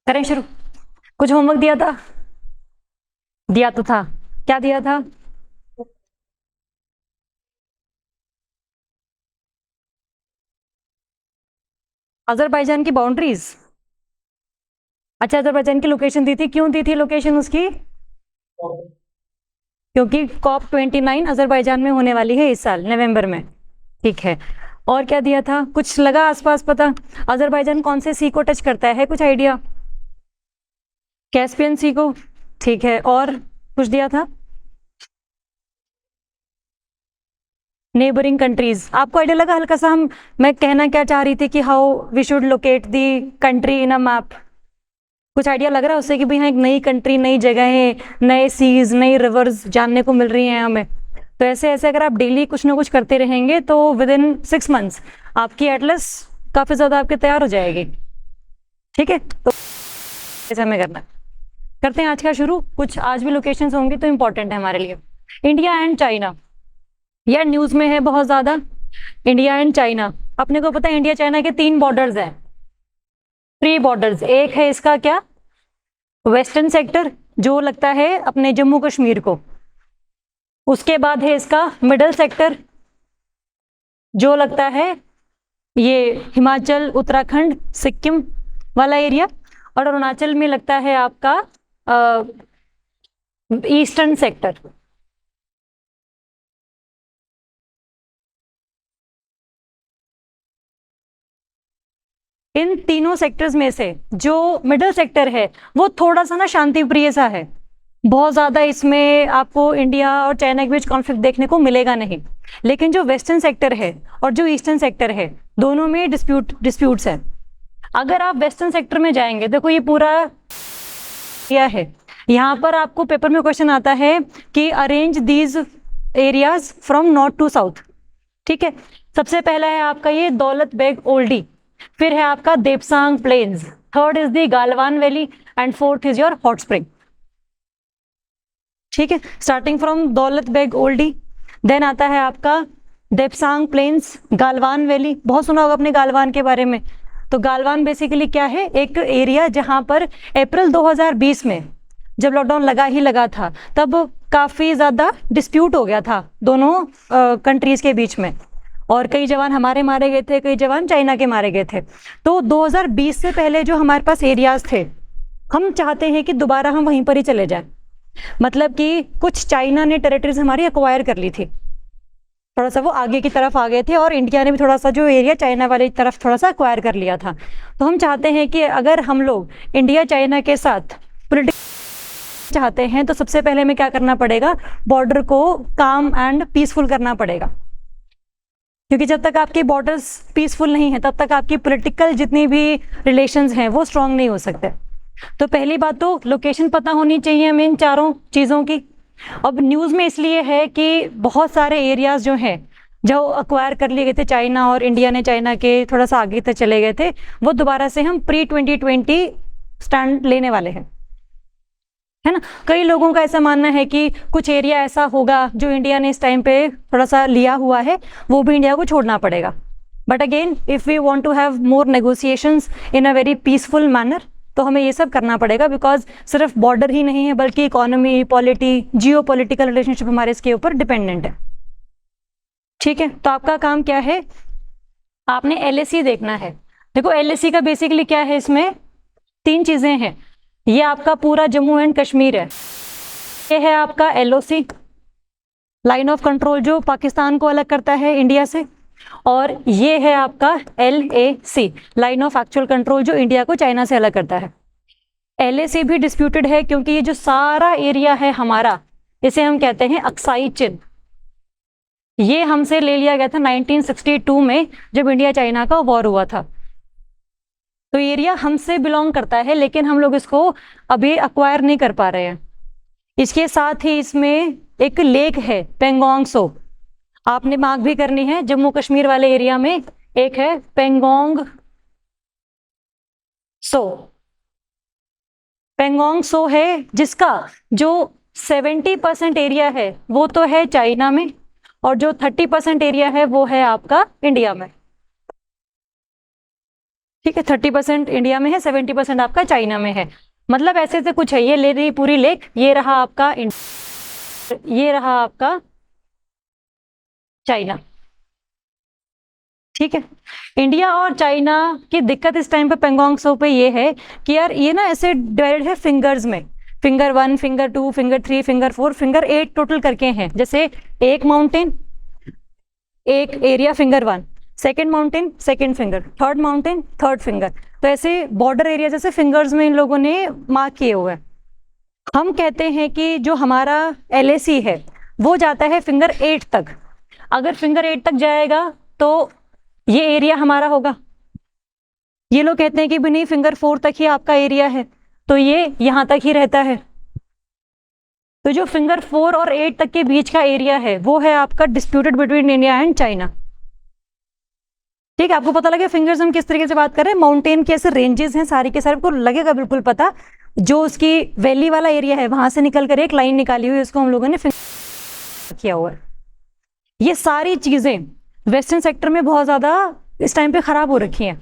करें शुरू। कुछ होमवर्क दिया था? दिया तो था। क्या दिया था? अजरबैजान की बाउंड्रीज। अच्छा, अजरबैजान की लोकेशन दी थी, क्यों दी थी लोकेशन उसकी? क्योंकि COP 29 अजरबैजान में होने वाली है इस साल नवंबर में। ठीक है। और क्या दिया था? कुछ लगा आसपास पता? अजरबैजान कौन से सी को टच करता है, कुछ आइडिया? कैस्पियन सी को। ठीक है, और कुछ दिया था? Neighbouring countries. आपको आइडिया लगा हल्का सा? मैं कहना क्या चाह रही थी कि how we should locate the country in a map. कुछ आइडिया लग रहा है उससे कि भाई हाँ, एक नई कंट्री, नई जगहें, नए सीज, नई रिवर्स जानने को मिल रही हैं हमें। तो ऐसे ऐसे अगर आप डेली कुछ ना कुछ करते रहेंगे तो विद इन 6 मंथ्स आपकी एटलस काफी ज्यादा आपके तैयार हो जाएगी। ठीक है, तो ऐसे हमें करना है। करते हैं आज का शुरू। कुछ आज भी लोकेशंस होंगी तो इंपॉर्टेंट है हमारे लिए। इंडिया एंड चाइना, यह न्यूज में है बहुत ज्यादा। इंडिया एंड चाइना, अपने को पता है इंडिया चाइना के 3 बॉर्डर्स हैं, 3 बॉर्डर्स। एक है इसका क्या, वेस्टर्न सेक्टर, जो लगता है अपने जम्मू कश्मीर को। उसके बाद है इसका मिडल सेक्टर, जो लगता है ये हिमाचल, उत्तराखंड, सिक्किम वाला एरिया। और अरुणाचल में लगता है आपका ईस्टर्न सेक्टर। इन तीनों सेक्टर्स में से जो मिडल सेक्टर है वो थोड़ा सा ना शांति प्रिय सा है। बहुत ज्यादा इसमें आपको इंडिया और चाइना के बीच कॉन्फ्लिक्ट देखने को मिलेगा नहीं। लेकिन जो वेस्टर्न सेक्टर है और जो ईस्टर्न सेक्टर है, दोनों में डिस्प्यूट्स है। अगर आप वेस्टर्न सेक्टर में जाएंगे, देखो ये पूरा एरिया है, यहाँ पर आपको पेपर में क्वेश्चन आता है कि arrange these areas from north to south. ठीक है, सबसे पहला है आपका ये दौलत बेग ओल्डी, फिर है आपका Depsang plains, third is the Galwan valley and fourth is your hot spring. ठीक है, starting from Daulat Beg Oldi, then आता है आपका देपसांग प्लेन्स, गालवान वैली। बहुत सुना होगा अपने गालवान के बारे में। तो गालवान बेसिकली क्या है, एक एरिया जहां पर अप्रैल 2020 में जब लॉकडाउन लगा ही लगा था, तब काफी ज्यादा डिस्प्यूट हो गया था दोनों कंट्रीज के बीच में, और कई जवान हमारे मारे गए थे, कई जवान चाइना के मारे गए थे। तो 2020 से पहले जो हमारे पास एरियाज थे, हम चाहते हैं कि दोबारा हम वहीं पर ही चले जाएं। मतलब कि कुछ चाइना ने टेरिटरीज हमारी अक्वायर कर ली थी, थोड़ा सा वो आगे की तरफ आ गए थे, और इंडिया ने भी थोड़ा सा जो एरिया चाइना वाली तरफ थोड़ा सा अक्वायर कर लिया था। तो हम चाहते हैं कि अगर हम लोग इंडिया चाइना के साथ चाहते हैं तो सबसे पहले हमें क्या करना पड़ेगा, बॉर्डर को काम एंड पीसफुल करना पड़ेगा। क्योंकि जब तक आपके बॉर्डर्स पीसफुल नहीं है, तब तक आपकी पॉलिटिकल जितनी भी रिलेशंस हैं वो स्ट्रांग नहीं हो सकते। तो पहली बात तो लोकेशन पता होनी चाहिए हमें इन चारों चीज़ों की। अब न्यूज़ में इसलिए है कि बहुत सारे एरियाज जो हैं, जो अक्वायर कर लिए गए थे चाइना, और इंडिया ने चाइना के थोड़ा सा आगे तक चले गए थे, वो दोबारा से हम pre-2020 स्टैंड लेने वाले हैं, है ना। कई लोगों का ऐसा मानना है कि कुछ एरिया ऐसा होगा जो इंडिया ने इस टाइम पे थोड़ा सा लिया हुआ है, वो भी इंडिया को छोड़ना पड़ेगा। But again if we want to have more negotiations in a very peaceful manner, तो हमें ये सब करना पड़ेगा। बिकॉज सिर्फ बॉर्डर ही नहीं है, बल्कि इकोनॉमी, पॉलिटी, जियो पॉलिटिकल रिलेशनशिप हमारे इसके ऊपर डिपेंडेंट है। ठीक है, तो आपका काम क्या है, आपने LAC देखना है। देखो LAC का बेसिकली क्या है, इसमें 3 चीजें हैं। ये आपका पूरा जम्मू एंड कश्मीर है, ये है आपका LOC, लाइन ऑफ कंट्रोल, जो पाकिस्तान को अलग करता है इंडिया से, और ये है आपका LAC, line of actual control, जो इंडिया को चाइना से अलग करता है। LAC भी डिस्प्यूटेड है क्योंकि ये जो सारा एरिया है हमारा, इसे हम कहते हैं अक्साई चिन। ये हमसे ले लिया गया था 1962 में, जब इंडिया चाइना का वॉर हुआ था। तो एरिया हमसे बिलोंग करता है, लेकिन हम लोग इसको अभी अक्वायर नहीं कर पा रहे हैं। इसके साथ ही इसमें एक लेक है पेंगोंग सो, आपने मार्क भी करनी है। जम्मू कश्मीर वाले एरिया में एक है पेंगोंग सो। पेंगोंग सो है जिसका जो 70% एरिया है वो तो है चाइना में, और जो 30% एरिया है वो है आपका इंडिया में। ठीक है, 30% इंडिया में है, 70% आपका चाइना में है। मतलब ऐसे से कुछ है, ये ले रही पूरी लेक, ये रहा आपका ये रहा आपका चाइना। ठीक है, इंडिया और चाइना की दिक्कत इस टाइम पे पेंगोंग त्सो पे ये है कि यार ये ना ऐसे डिवाइडेड है फिंगर्स में, finger 1, finger 2, finger 3, finger 4, finger 8 total करके हैं। जैसे एक माउंटेन, एक area finger 1, second mountain second finger, third mountain third finger. तो ऐसे बॉर्डर एरिया जैसे फिंगर्स में इन लोगों ने मार्क किए हुए हैं। हम कहते हैं कि जो हमारा LAC है वो जाता है फिंगर 8 तक। अगर फिंगर 8 तक जाएगा तो ये एरिया हमारा होगा। ये लोग कहते हैं कि भी नहीं, फिंगर 4 तक ही आपका एरिया है, तो ये यहां तक ही रहता है। तो जो फिंगर 4 और 8 तक के बीच का एरिया है वो है आपका disputed between India and China. ठीक है, आपको पता लगे फिंगर्स हम किस तरीके से बात कर रहे हैं। माउंटेन के ऐसे रेंजेस हैं सारी के सारे, आपको लगेगा बिल्कुल पता। जो उसकी वैली वाला एरिया है वहां से निकल कर एक लाइन निकाली हुई है, उसको हम लोगों ने फिंगर किया हुआ है। ये सारी चीजें वेस्टर्न सेक्टर में बहुत ज्यादा इस टाइम पे खराब हो रखी हैं।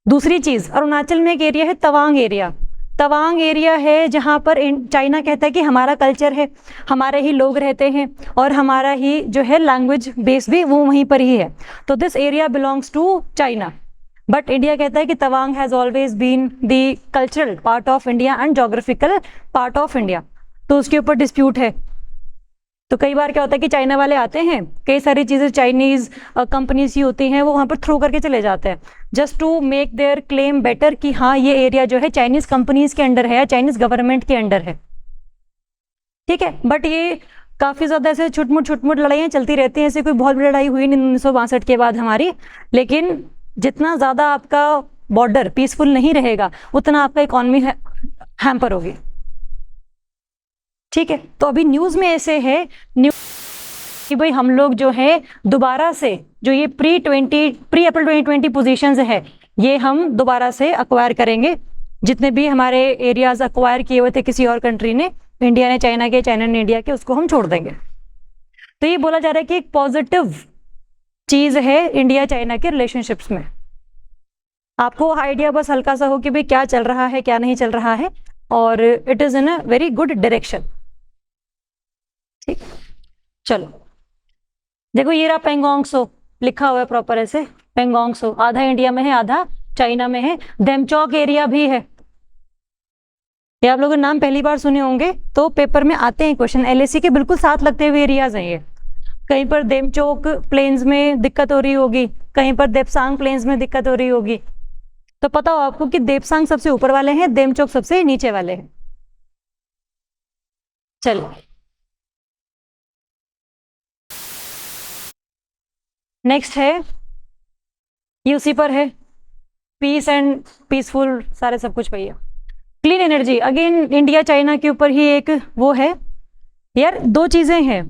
दूसरी चीज, अरुणाचल में एक एरिया है तवांग एरिया। तवांग एरिया है जहां पर चाइना कहता है कि हमारा कल्चर है, हमारे ही लोग रहते हैं और हमारा ही जो है लैंग्वेज बेस भी वो वहीं पर ही है। तो this area belongs to China, but India कहता है कि Tawang has always been the cultural part of India and geographical part of India. तो उसके ऊपर डिस्प्यूट है। तो कई बार क्या होता है कि चाइना वाले आते हैं, कई सारी चीज़ें चाइनीज कंपनीज ही होती हैं, वो वहाँ पर थ्रो करके चले जाते हैं just to make their claim better कि हाँ ये एरिया जो है चाइनीज कंपनीज के अंडर है या चाइनीज गवर्नमेंट के अंडर है। ठीक है, बट ये काफ़ी ज़्यादा ऐसे छुटमुट लड़ाइयाँ चलती रहती हैं। ऐसे कोई बहुत बड़ी लड़ाई हुई नहीं 1962 के बाद हमारी, लेकिन जितना ज़्यादा आपका बॉर्डर पीसफुल नहीं रहेगा उतना आपका इकॉनमी हैम्पर होगी। ठीक है, तो अभी न्यूज़ में ऐसे है कि भाई हम लोग जो है दोबारा से जो ये प्री अप्रैल 2020 पोजीशंस है ये हम दोबारा से अक्वायर करेंगे। जितने भी हमारे एरियाज अक्वायर किए हुए थे किसी और कंट्री ने, इंडिया ने चाइना के, चाइना ने इंडिया के, उसको हम छोड़ देंगे। तो ये बोला जा रहा है कि एक पॉजिटिव चीज है इंडिया चाइना के रिलेशनशिप्स में। आपको आइडिया बस हल्का सा हो कि भाई क्या चल रहा है क्या नहीं चल रहा है, और it is in a very good direction. ठीक, चलो देखो ये रहा पेंगोंग त्सो, लिखा हुआ है प्रॉपर ऐसे पेंगोंग त्सो। आधा इंडिया में है आधा चाइना में है। देमचौक एरिया भी है, ये आप लोगों ने नाम पहली बार सुने होंगे, तो पेपर में आते हैं क्वेश्चन। LAC के बिल्कुल साथ लगते हुए एरियाज हैं ये। कहीं पर देमचौक प्लेन्स में दिक्कत हो रही होगी, कहीं पर देपसांग प्लेन्स में दिक्कत हो रही होगी। तो पता हो आपको कि देपसांग सबसे ऊपर वाले हैं, देमचौक सबसे नीचे वाले हैं। चलो नेक्स्ट है, ये उसी पर है, पीस एंड पीसफुल सारे सब कुछ भैया। Clean energy, again India China के ऊपर ही एक वो है यार। दो चीजें हैं,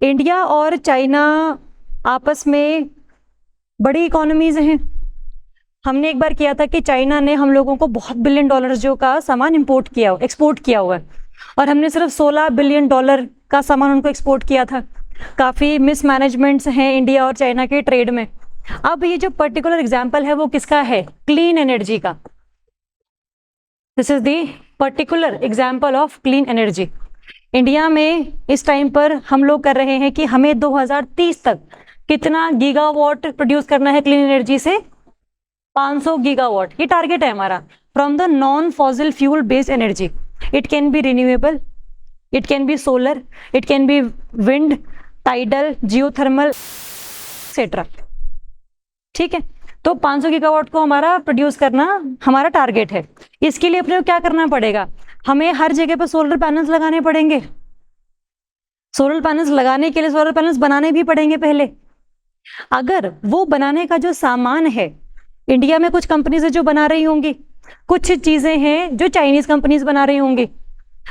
इंडिया और चाइना आपस में बड़ी इकोनॉमीज हैं। हमने एक बार किया था कि चाइना ने हम लोगों को बहुत $1 बिलियन जो का सामान एक्सपोर्ट किया हुआ है, और हमने सिर्फ $16 बिलियन का सामान उनको एक्सपोर्ट किया था। काफ़ी मिसमैनेजमेंट्स हैं इंडिया और चाइना के ट्रेड में। अब ये जो पर्टिकुलर एग्जाम्पल है वो किसका है? क्लीन एनर्जी का। This is the particular example of clean energy. India में इस टाइम पर हम लोग कर रहे हैं कि हमें 2030 तक कितना गीगावाट प्रोड्यूस करना है क्लीन एनर्जी से? 500 गीगावाट, ये टारगेट है हमारा। From the non fossil fuel based energy, it can be renewable, it can be solar, it can be wind, tidal, geothermal etcetera. ठीक है, तो 500 गीगावाट को हमारा प्रोड्यूस करना हमारा टारगेट है। इसके लिए अपने को क्या करना पड़ेगा? हमें हर जगह पर सोलर पैनल्स लगाने पड़ेंगे। सोलर पैनल्स लगाने के लिए सोलर पैनल्स बनाने भी पड़ेंगे पहले। अगर वो बनाने का जो सामान है, इंडिया में कुछ कंपनीज है जो बना रही होंगी, कुछ चीजें हैं जो चाइनीज कंपनीज बना रही होंगी।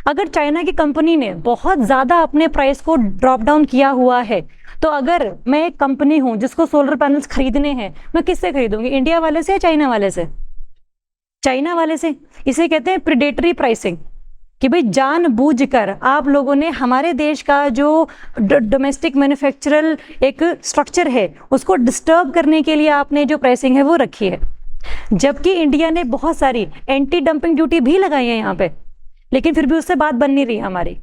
अगर चाइना की कंपनी ने बहुत ज्यादा अपने प्राइस को ड्रॉप डाउन किया हुआ है, तो अगर मैं एक कंपनी हूं जिसको सोलर पैनल्स खरीदने हैं, मैं किससे खरीदूंगी? इंडिया वाले से या चाइना वाले से? चाइना वाले से। इसे कहते हैं प्रीडेटरी प्राइसिंग, कि भाई जानबूझकर आप लोगों ने हमारे देश का जो डोमेस्टिक मैन्युफैक्चरल एक स्ट्रक्चर है उसको डिस्टर्ब करने के लिए आपने जो प्राइसिंग है वो रखी है। जबकि इंडिया ने बहुत सारी एंटी डंपिंग ड्यूटी भी लगाई है यहाँ पे, लेकिन फिर भी उससे बात बन नहीं रही हमारी।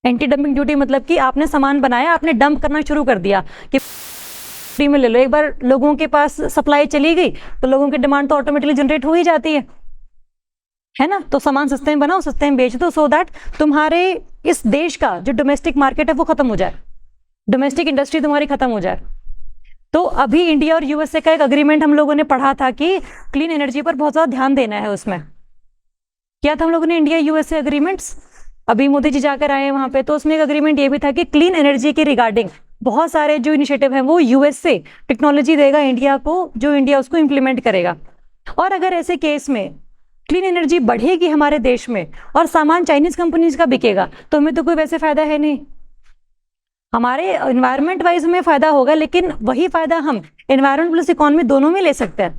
एंटी डंपिंग ड्यूटी मतलब कि आपने सामान बनाया, आपने डंप करना शुरू कर दिया कि फ्री में ले लो। एक बार लोगों के पास सप्लाई चली गई तो लोगों की डिमांड तो ऑटोमेटिकली जनरेट हो ही जाती है ना। तो सामान सस्ते में बनाओ, सस्ते में बेच दो, सो दैट तुम्हारे इस देश का जो डोमेस्टिक मार्केट है वो खत्म हो जाए, डोमेस्टिक इंडस्ट्री तुम्हारी खत्म हो जाए। तो अभी इंडिया और यूएसए का एक अग्रीमेंट हम लोगों ने पढ़ा था कि क्लीन एनर्जी पर बहुत ज़्यादा ध्यान देना है। उसमें क्या था हम लोगों ने, इंडिया यूएसए अग्रीमेंट्स, अभी मोदी जी जाकर आए हैं वहाँ पे, तो उसमें एक अग्रीमेंट ये भी था कि क्लीन एनर्जी के रिगार्डिंग बहुत सारे जो इनिशिएटिव हैं वो यूएसए टेक्नोलॉजी देगा इंडिया को, जो इंडिया उसको इम्प्लीमेंट करेगा। और अगर ऐसे केस में क्लीन एनर्जी बढ़ेगी हमारे देश में और सामान चाइनीज कंपनीज का बिकेगा तो हमें तो कोई वैसे फायदा है नहीं। हमारे एनवायरनमेंट वाइज हमें फायदा होगा, लेकिन वही फायदा हम एनवायरनमेंट प्लस इकोनॉमी दोनों में ले सकते हैं,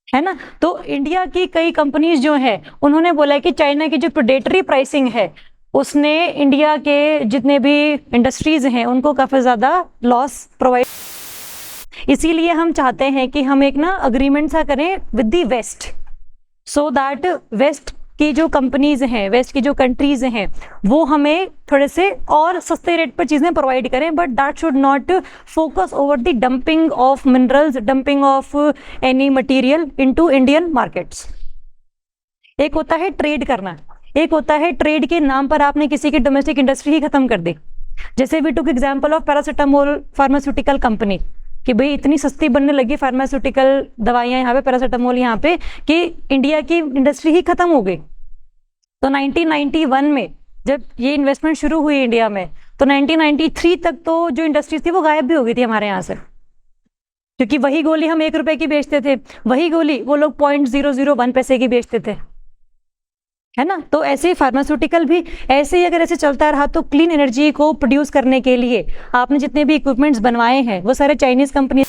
है ना। तो इंडिया की कई कंपनीज जो है उन्होंने बोला कि चाइना की जो प्रेडेटरी प्राइसिंग है उसने इंडिया के जितने भी इंडस्ट्रीज हैं उनको काफी ज्यादा लॉस प्रोवाइड, इसीलिए हम चाहते हैं कि हम एक ना अग्रीमेंट सा करें with the west, so that west की जो कंपनीज हैं, वेस्ट की जो कंट्रीज हैं वो हमें थोड़े से और सस्ते रेट पर चीजें प्रोवाइड करें, but that should not focus over the dumping of minerals, dumping of any material into Indian markets. एक होता है ट्रेड करना, एक होता है ट्रेड के नाम पर आपने किसी की डोमेस्टिक इंडस्ट्री ही खत्म कर दी। जैसे we took example of paracetamol pharmaceutical company, कि भाई इतनी सस्ती बनने लगी फार्मास्यूटिकल दवाइयाँ यहाँ पे, पैरासिटामोल यहाँ पे, कि इंडिया की इंडस्ट्री ही खत्म हो गई। तो 1991 में जब ये इन्वेस्टमेंट शुरू हुई इंडिया में, तो 1993 तक तो जो इंडस्ट्रीज थी वो गायब भी हो गई थी हमारे यहाँ से, क्योंकि वही गोली हम 1 रुपए की बेचते थे, वही गोली वो लोग 0.001 पैसे की बेचते थे, है ना। तो ऐसे ही फार्मास्यूटिकल भी ऐसे ही अगर ऐसे चलता रहा तो क्लीन एनर्जी को प्रोड्यूस करने के लिए आपने जितने भी इक्विपमेंट्स बनवाए हैं वो सारे चाइनीज कंपनी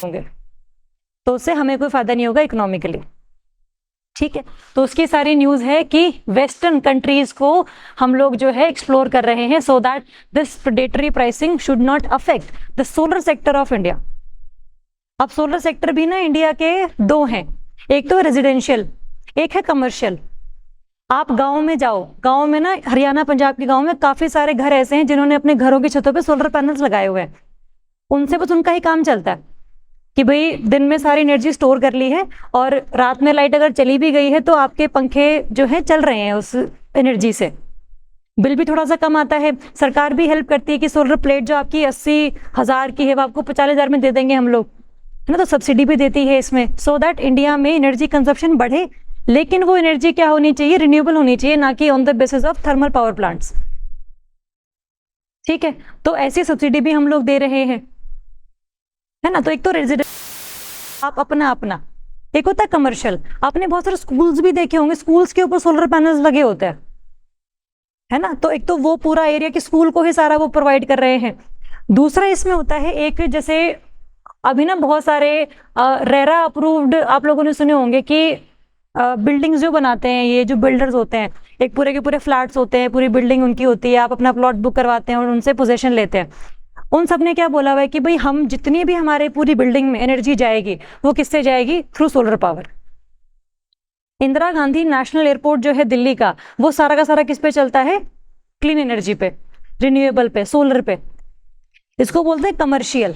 होंगे, तो उससे हमें कोई फायदा नहीं होगा इकोनॉमिकली, ठीक है। तो उसकी सारी न्यूज है कि वेस्टर्न कंट्रीज को हम लोग जो है एक्सप्लोर कर रहे हैं, so that this predatory pricing should not affect the solar sector of India. अब सोलर सेक्टर भी ना इंडिया के 2 हैं, एक तो रेजिडेंशियल, एक है कमर्शियल। आप गांव में जाओ, गांव में ना हरियाणा पंजाब के गांव में काफी सारे घर ऐसे हैं जिन्होंने अपने घरों की छतों पे सोलर पैनल्स लगाए हुए हैं। उनसे बस उनका ही काम चलता है कि भाई दिन में सारी एनर्जी स्टोर कर ली है और रात में लाइट अगर चली भी गई है तो आपके पंखे जो है चल रहे हैं उस एनर्जी से, बिल भी थोड़ा सा कम आता है। सरकार भी हेल्प करती है कि सोलर प्लेट जो आपकी 80,000 की है वो आपको 50,000 में दे देंगे हम लोग, है ना। तो सब्सिडी भी देती है इसमें, सो दैट इंडिया में एनर्जी कंजप्शन बढ़े, लेकिन वो एनर्जी क्या होनी चाहिए, रिन्यूएबल होनी चाहिए, ना कि on the basis of thermal power plants, ठीक है। तो ऐसी सब्सिडी भी हम लोग दे रहे हैं, है ना। तो एक तो रेजिडेंट आप अपना, एक होता है कमर्शियल। आपने बहुत सारे स्कूल्स भी देखे होंगे, स्कूल्स के ऊपर सोलर पैनल्स लगे होते हैं, है ना। तो एक तो वो पूरा एरिया की स्कूल को ही सारा वो प्रोवाइड कर रहे हैं। दूसरा इसमें होता है एक, जैसे अभी ना बहुत सारे रेरा अप्रूव्ड आप लोगों ने सुने होंगे कि बिल्डिंग्स जो बनाते हैं, ये जो बिल्डर्स होते हैं, एक पूरे के पूरे फ्लैट्स होते हैं, पूरी बिल्डिंग उनकी होती है, आप अपना प्लॉट बुक करवाते हैं और उनसे पोजीशन लेते हैं। उन सब ने क्या बोला हुआ है कि भाई हम जितनी भी हमारे पूरी बिल्डिंग में एनर्जी जाएगी वो किससे जाएगी, through solar power. Indira Gandhi national airport जो है दिल्ली का, वो सारा का सारा किस पे चलता है, क्लीन एनर्जी पे, रिन्यूएबल पे, सोलर पे। इसको बोलते हैं कमर्शियल,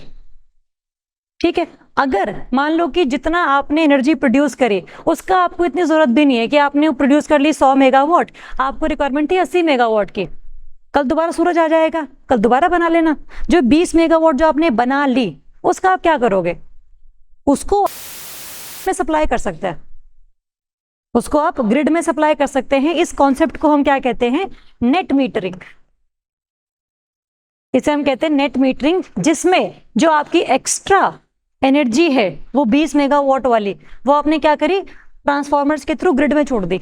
ठीक है। अगर मान लो कि जितना आपने एनर्जी प्रोड्यूस करी उसका आपको इतनी जरूरत भी नहीं है कि आपने प्रोड्यूस कर ली 100 मेगावाट, आपको रिक्वायरमेंट थी 80 मेगावाट की, कल दोबारा सूरज आ जाएगा, कल दोबारा बना लेना। जो 20 मेगावाट जो आपने बना ली उसका आप क्या करोगे, उसको में सप्लाई कर सकते हैं, उसको आप ग्रिड में सप्लाई कर सकते हैं। इस कॉन्सेप्ट को हम क्या कहते हैं, नेट मीटरिंग। इसे हम कहते हैं नेट मीटरिंग, जिसमें जो आपकी एक्स्ट्रा एनर्जी है वो 20 मेगावाट वाली, वो आपने क्या करी, ट्रांसफॉर्मर्स के थ्रू ग्रिड में छोड़ दी।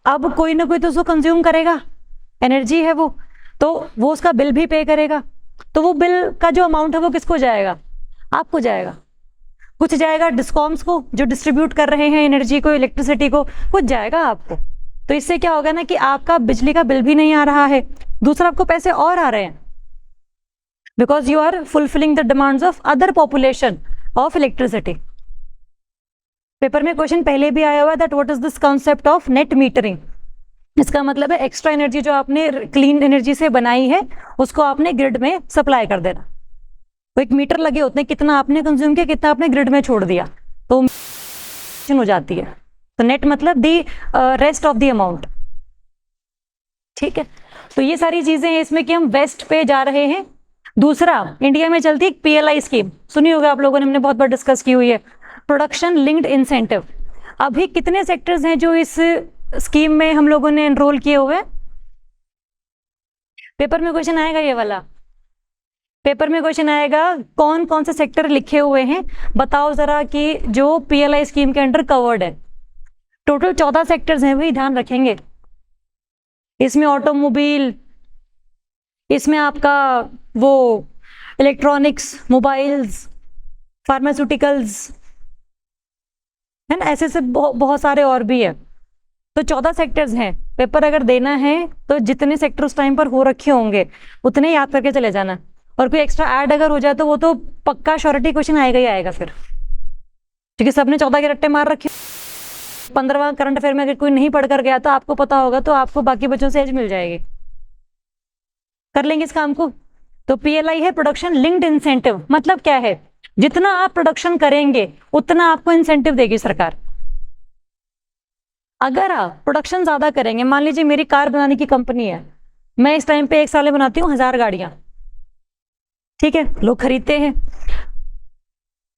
अब कोई ना कोई तो उसको कंज्यूम करेगा, एनर्जी है वो, तो वो उसका बिल भी पे करेगा। तो वो बिल का जो अमाउंट है वो किसको जाएगा, आपको जाएगा। कुछ जाएगा डिस्कॉम्स को जो डिस्ट्रीब्यूट कर रहे हैं एनर्जी को, इलेक्ट्रिसिटी को, कुछ जाएगा आपको। तो इससे क्या होगा ना कि आपका बिजली का बिल भी नहीं आ रहा है, दूसरा आपको पैसे और आ रहे हैं, because you are fulfilling the demands of other population of electricity. Paper में क्वेश्चन पहले भी आया हुआ है that what is this concept of net metering. इसका मतलब है एक्स्ट्रा एनर्जी जो आपने क्लीन एनर्जी से बनाई है उसको आपने ग्रिड में सप्लाई कर देना। तो एक मीटर लगे होते हैं, कितना आपने कंज्यूम किया, कितना आपने ग्रिड में छोड़ दिया, तो हो जाती है। तो नेट मतलब the rest of the amount. ठीक है, तो ये सारी चीजें हैं इसमें कि हम वेस्ट पे जा रहे हैं। दूसरा, इंडिया में चलती है PLI स्कीम, सुनी होगा आप लोगों ने, हमने बहुत बार डिस्कस की हुई है, प्रोडक्शन लिंक्ड इंसेंटिव। अभी कितने सेक्टर्स हैं जो इस स्कीम में हम लोगों ने एनरोल किए हुए हैं? पेपर में क्वेश्चन आएगा ये वाला, पेपर में क्वेश्चन आएगा कौन कौन से सेक्टर लिखे हुए हैं, बताओ जरा कि जो PLI स्कीम के अंडर कवर्ड है। टोटल 14 सेक्टर्स हैं, वही ध्यान रखेंगे। इसमें ऑटोमोबाइल, इसमें आपका वो इलेक्ट्रॉनिक्स, मोबाइल्स, फार्मास्यूटिकल्स, है ना, ऐसे से बहुत सारे और भी है। तो 14 सेक्टर्स हैं। पेपर अगर देना है तो जितने सेक्टर उस टाइम पर हो रखे होंगे उतने याद करके चले जाना, और कोई एक्स्ट्रा ऐड अगर हो जाए तो वो तो पक्का श्योरिटी क्वेश्चन आएगा ही आएगा फिर, क्योंकि सबने 14 के रट्टे मार रखे। 15वां करंट अफेयर में अगर कोई नहीं पढ़ कर गया तो आपको पता होगा, तो आपको बाकी बच्चों से एज मिल जाएगी। कर लेंगे इस काम को। तो PLI है प्रोडक्शन लिंक्ड इंसेंटिव, मतलब क्या है, जितना आप प्रोडक्शन करेंगे उतना आपको इंसेंटिव देगी सरकार। अगर आप प्रोडक्शन ज्यादा करेंगे, मान लीजिए मेरी कार बनाने की कंपनी है, मैं इस टाइम पे एक साल में बनाती हूँ 1000 गाड़ियां, ठीक है, लोग खरीदते हैं।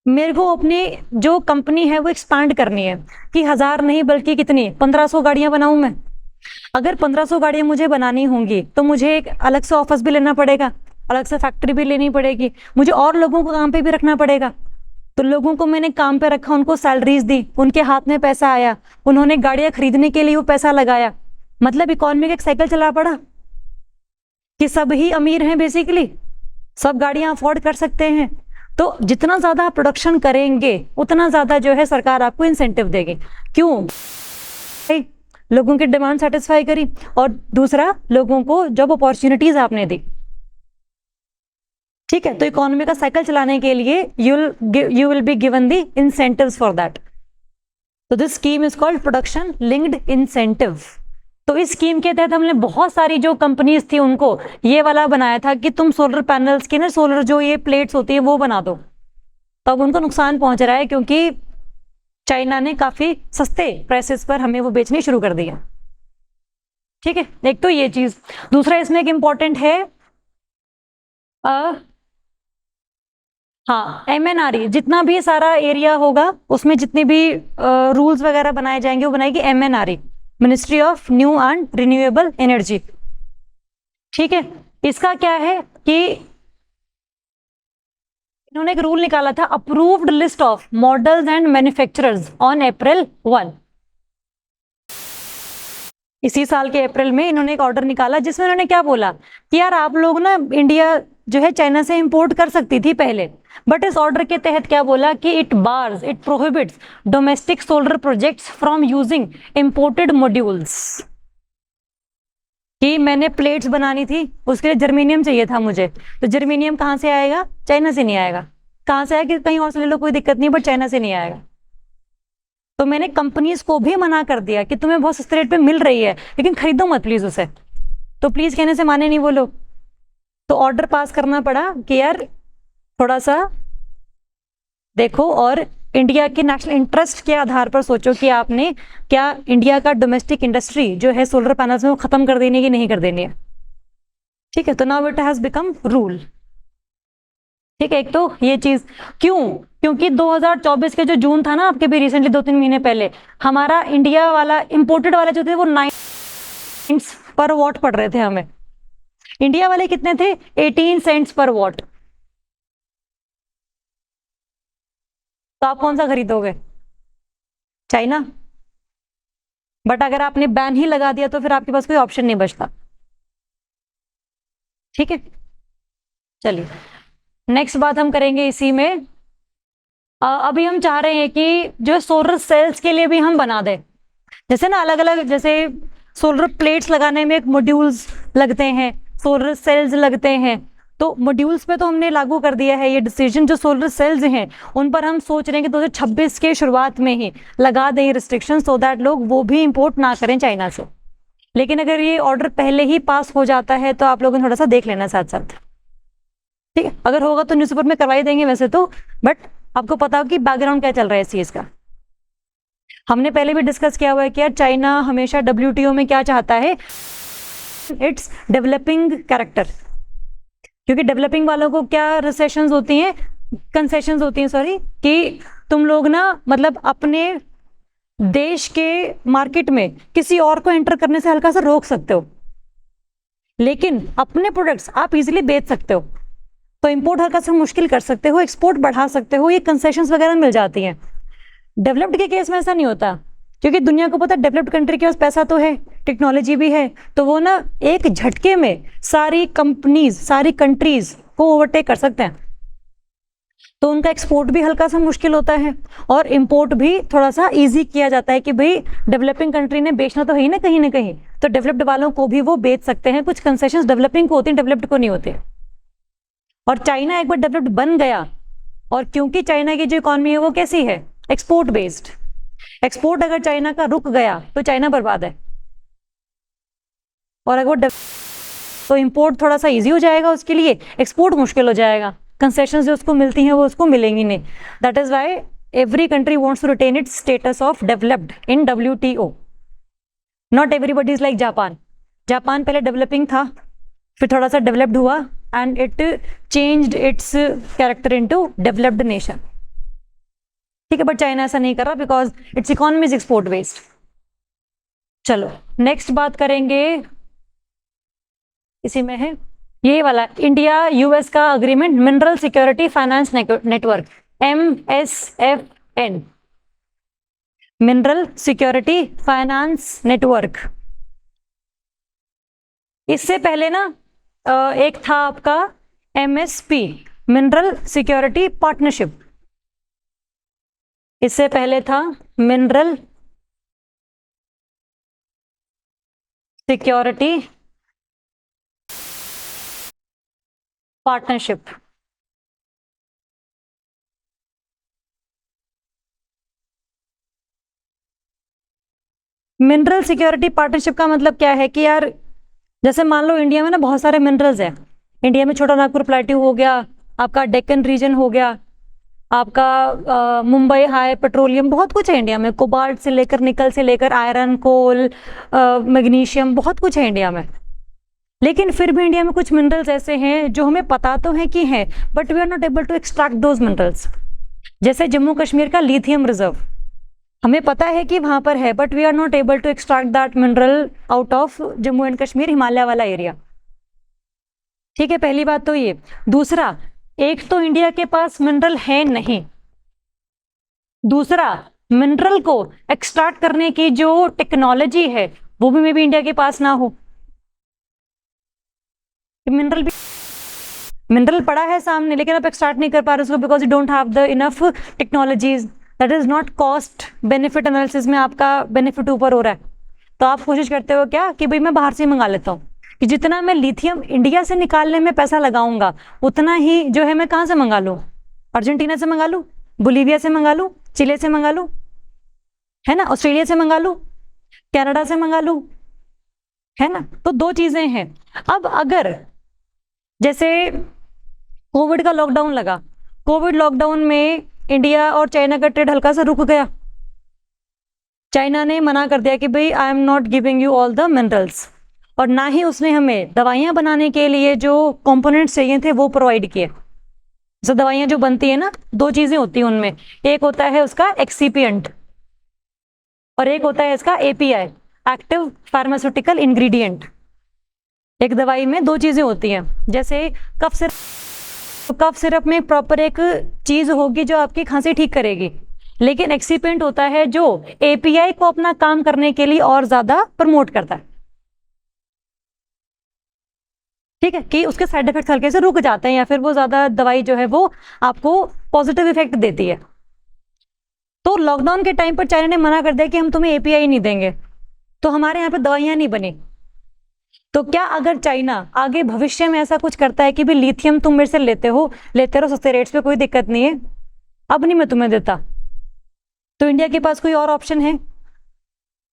मेरे को अपनी जो कंपनी है वो एक्सपांड करनी है कि 1000 नहीं बल्कि कितनी, 1500 गाड़ियां बनाऊं मैं। अगर 1500 गाड़ियां मुझे बनानी होंगी तो मुझे एक अलग से ऑफिस भी लेना पड़ेगा, अलग से फैक्ट्री भी लेनी पड़ेगी, मुझे और लोगों को काम पे भी रखना पड़ेगा। तो लोगों को मैंने काम पे रखा, उनको सैलरीज दी, उनके हाथ में पैसा आया, उन्होंने गाड़ियां खरीदने के लिए वो पैसा लगाया, मतलब इकोनॉमी का एक साइकिल चला पड़ा कि सब ही अमीर हैं, बेसिकली सब गाड़ियां अफोर्ड कर सकते हैं। तो जितना ज्यादा आप प्रोडक्शन करेंगे उतना ज्यादा जो है सरकार आपको इंसेंटिव देगी। क्यों? लोगों की डिमांड सेटिस्फाई करी, और दूसरा लोगों को जॉब अपॉर्चुनिटीज आपने दी। ठीक है, तो इकोनॉमी का साइकिल चलाने के लिए you will be given the incentives for that. तो this scheme is called production linked incentive. तो इस स्कीम के तहत हमने बहुत सारी जो कंपनीज थी उनको ये वाला बनाया था कि तुम सोलर पैनल्स की ना, सोलर जो ये प्लेट्स होती है वो बना दो। तो अब उनको नुकसान पहुंच रहा है क्योंकि चाइना ने काफी सस्ते प्राइसेस पर हमें वो बेचनी शुरू कर दिया। ठीक है, एक तो ये चीज। दूसरा इसमें एक इंपॉर्टेंट है, हाँ, MNRE, जितना भी सारा एरिया होगा उसमें जितने भी रूल्स वगैरह बनाए जाएंगे वो बनाएगी MNRE, ministry of new and renewable energy. ठीक है, इसका क्या है कि इन्होंने एक रूल निकाला था, approved list of models and manufacturers on April 1। इसी साल के अप्रैल में इन्होंने एक ऑर्डर निकाला जिसमें इन्होंने क्या बोला कि यार आप लोग ना, इंडिया जो है चाइना से इंपोर्ट कर सकती थी पहले, बट इस ऑर्डर के तहत क्या बोला कि it prohibits domestic solar projects from using imported modules. कि मैंने प्लेट्स बनानी थी, उसके लिए जर्मेनियम चाहिए था मुझे, तो जर्मेनियम कहाँ से आएगा? चाइना से नहीं आएगा। कहाँ से आएगा? कहीं और से ले लो, कोई दिक्कत नहीं, बट चाइना से नहीं आएगा। तो मैंने कंपनीज को भी मना कर दिया कि तुम्हें बहुत सस्ते रेट पे मिल रही है लेकिन खरीदो मत प्लीज उसे। तो प्लीज कहने से माने नहीं वो लोग, तो ऑर्डर पास करना पड़ा कि यार थोड़ा सा देखो और इंडिया के नेशनल इंटरेस्ट के आधार पर सोचो कि आपने क्या इंडिया का डोमेस्टिक इंडस्ट्री जो है सोलर पैनल्स में वो खत्म कर देनी है कि नहीं कर देनी है। ठीक है, तो now it has become rule. ठीक है, एक तो ये चीज। क्यों? क्योंकि 2024 के जो जून था ना, आपके भी रिसेंटली 2-3 महीने पहले, हमारा इंडिया वाला इंपोर्टेड वाले जो थे वो 9 सेंट्स पर वॉट पड़ रहे थे हमें। इंडिया वाले कितने थे? 18 सेंट्स पर वॉट। तो आप कौन सा खरीदोगे? चाइना। बट अगर आपने बैन ही लगा दिया तो फिर आपके पास कोई ऑप्शन नहीं बचता। ठीक है, चलिए नेक्स्ट बात हम करेंगे इसी में। अभी हम चाह रहे हैं कि जो सोलर सेल्स के लिए भी हम बना दें, जैसे ना अलग अलग, जैसे सोलर प्लेट्स लगाने में एक मॉड्यूल्स लगते हैं, सोलर सेल्स लगते हैं, तो मॉड्यूल्स पे तो हमने लागू कर दिया है ये डिसीजन, जो सोलर सेल्स हैं उन पर हम सोच रहे हैं कि 2026 के शुरुआत में ही लगा दें रिस्ट्रिक्शन, सो दैट लोग वो भी इंपोर्ट ना करें चाइना से। लेकिन अगर ये ऑर्डर पहले ही पास हो जाता है तो आप लोगों ने थोड़ा सा देख लेना साथ साथ, ठीक है। अगर होगा तो न्यूज़पेपर में करवा ही देंगे वैसे तो, बट आपको पता हो कि बैकग्राउंड क्या चल रहा है इस चीज़ का। हमने पहले भी डिस्कस किया हुआ है कि यार चाइना हमेशा WTO में क्या चाहता है, इट्स डेवलपिंग कैरेक्टर, क्योंकि डेवलपिंग वालों को क्या रिसेशंस होती हैं, कंसेशंस होती हैं सॉरी, कि तुम लोग ना मतलब अपने देश के मार्केट में किसी और को एंटर करने से हल्का सा रोक सकते हो, लेकिन अपने प्रोडक्ट्स आप इजीली बेच सकते हो, तो इंपोर्ट हल्का सा मुश्किल कर सकते हो, एक्सपोर्ट बढ़ा सकते हो, ये कंसेशंस वगैरह मिल जाती हैं। डेवलप्ड के केस में ऐसा नहीं होता, क्योंकि दुनिया को पता है डेवलप्ड कंट्री के पास पैसा तो है, टेक्नोलॉजी भी है, तो वो ना एक झटके में सारी कंपनीज, सारी कंट्रीज को ओवरटेक कर सकते हैं, तो उनका एक्सपोर्ट भी हल्का सा मुश्किल होता है और इंपोर्ट भी थोड़ा सा इजी किया जाता है कि भाई डेवलपिंग कंट्री ने बेचना तो है ही ना कहीं, तो डेवलप्ड वालों को भी वो बेच सकते हैं। कुछ कंसेशंस डेवलपिंग को होती हैं, डेवलप्ड को नहीं होते। और चाइना एक बार डेवलप्ड बन गया, और क्योंकि चाइना की जो इकॉनमी है वो कैसी है, एक्सपोर्ट बेस्ड, एक्सपोर्ट अगर चाइना का रुक गया तो चाइना बर्बाद है, और अगर वो तो इंपोर्ट थोड़ा सा इजी हो जाएगा उसके लिए, एक्सपोर्ट मुश्किल हो जाएगा, कंसेशंस जो उसको मिलती हैं वो उसको मिलेंगी नहीं। That is why every country wants to retain its status of developed in WTO। Not everybody is like Japan. Japan पहले डेवलपिंग था, फिर थोड़ा सा डेवलप्ड हुआ and it changed its character into developed nation, ठीक है। बट चाइना ऐसा नहीं कर रहा because its economy is export based. चलो नेक्स्ट बात करेंगे, इसी में है ये वाला इंडिया US का अग्रीमेंट, mineral security finance network, MSFN, mineral security finance network. इससे पहले ना एक था आपका MSP, मिनरल सिक्योरिटी पार्टनरशिप, इससे पहले था mineral security partnership. Mineral security partnership का मतलब क्या है कि यार जैसे मान लो इंडिया में ना बहुत सारे मिनरल्स हैं, इंडिया में छोटा नागपुर प्लेट्यू हो गया, आपका डेक्कन रीजन हो गया, आपका मुंबई हाई पेट्रोलियम, बहुत कुछ है इंडिया में, कोबाल्ट से लेकर निकल से लेकर आयरन, कोल, मैग्नीशियम, बहुत कुछ है इंडिया में। लेकिन फिर भी इंडिया में कुछ मिनरल्स ऐसे हैं जो हमें पता तो है कि हैं, but we are not able to extract those minerals. जैसे जम्मू कश्मीर का लिथियम रिजर्व, हमें पता है कि वहां पर है, but we are not able to extract that mineral out of Jammu and Kashmir, Himalaya वाला एरिया, ठीक है। पहली बात तो ये। दूसरा, एक तो इंडिया के पास मिनरल है नहीं, दूसरा मिनरल को एक्सट्रैक्ट करने की जो टेक्नोलॉजी है वो भी मे बी इंडिया के पास ना हो। मिनरल पड़ा है सामने लेकिन आप एक्सट्रैक्ट नहीं कर पा रहे उसको because you don't have the enough technologies, that is not cost benefit analysis में आपका बेनिफिट ऊपर हो रहा है, तो आप कोशिश करते हो क्या कि भाई मैं बाहर से मंगा लेता हूँ, कि जितना मैं लिथियम इंडिया से निकालने में पैसा लगाऊंगा उतना ही जो है मैं कहाँ से मंगा लूँ, अर्जेंटीना से मंगा लूँ, बोलीविया से मंगा लूँ, चिले से मंगा लूँ, है ना, ऑस्ट्रेलिया से मंगा लूँ, कनाडा से मंगा लूँ, है ना। तो दो चीजें हैं। अब अगर जैसे कोविड का लॉकडाउन लगा, कोविड लॉकडाउन में इंडिया और चाइना का ट्रेड हल्का सा रुक गया, चाइना ने मना कर दिया कि भाई I am not giving you all the minerals, और ना ही उसने हमें दवाइयां बनाने के लिए जो कंपोनेंट्स चाहिए थे वो प्रोवाइड किए। जैसे दवाइयां जो बनती है ना, दो चीजें होती हैं उनमें, एक होता है उसका एक्सीपिएंट और एक होता है इसका API, एक्टिव फार्मास्यूटिकल इंग्रेडिएंट। एक दवाई में दो चीजें होती हैं, जैसे कफ सिरप, तो कफ सिरप में प्रॉपर एक चीज होगी जो आपकी खांसी ठीक करेगी, लेकिन एक्सीपिएंट होता है जो API को अपना काम करने के लिए और ज्यादा प्रमोट करता है, ठीक है, कि उसके साइड इफेक्ट्स हल्के से रुक जाते हैं या फिर वो ज्यादा दवाई जो है वो आपको पॉजिटिव इफेक्ट देती है। तो लॉकडाउन के टाइम पर चाइना ने मना कर दिया कि हम तुम्हें API नहीं देंगे, तो हमारे यहाँ पे दवाइयां नहीं बनी। तो क्या अगर चाइना आगे भविष्य में ऐसा कुछ करता है कि भाई लिथियम तुम मेरे से लेते रहो सस्ते रेट्स पे, कोई दिक्कत नहीं है, अब नहीं मैं तुम्हें देता, तो इंडिया के पास कोई और ऑप्शन है?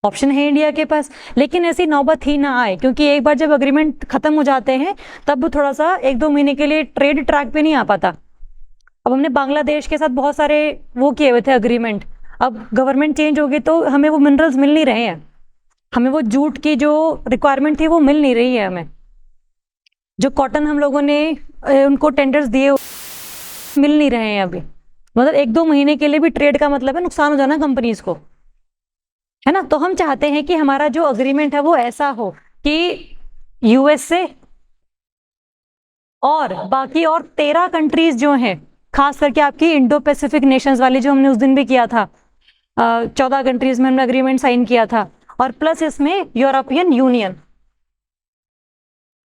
ऑप्शन है इंडिया के पास, लेकिन ऐसी नौबत ही ना आए, क्योंकि एक बार जब अग्रीमेंट खत्म हो जाते हैं तब थोड़ा सा 1-2 महीने के लिए ट्रेड ट्रैक पे नहीं आ पाता। अब हमने बांग्लादेश के साथ बहुत सारे वो किए हुए थे अग्रीमेंट, अब गवर्नमेंट चेंज हो गई तो हमें वो मिनरल्स मिल नहीं रहे हैं, हमें वो जूट की जो रिक्वायरमेंट थी वो मिल नहीं रही है, हमें जो कॉटन हम लोगों ने उनको टेंडर्स दिए मिल नहीं रहे हैं अभी। मतलब 1-2 महीने के लिए भी ट्रेड का मतलब है नुकसान हो जाना कंपनीज को, है ना। तो हम चाहते हैं कि हमारा जो अग्रीमेंट है वो ऐसा हो कि यूएस से और बाकी और 13 कंट्रीज जो हैं, खास करके आपकी इंडो पैसिफिक नेशंस वाली जो हमने उस दिन भी किया था, 14 कंट्रीज में हमने अग्रीमेंट साइन किया था, और प्लस इसमें European union,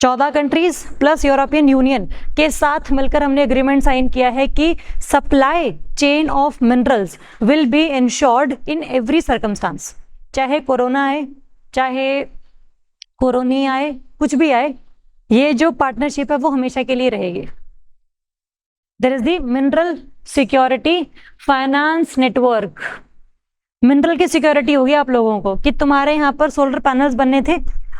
14 countries plus European union के साथ मिलकर हमने एग्रीमेंट साइन किया है कि supply chain of minerals will be insured in every circumstance, चाहे कोरोना आए, चाहे कोरोनी आए, कुछ भी आए, ये जो पार्टनरशिप है वो हमेशा के लिए रहेगी। There is the mineral security finance network. Mineral की सिक्योरिटी होगी आप लोगों को कि तुम्हारे यहाँ पर सोलर पैनल्स बनने थे,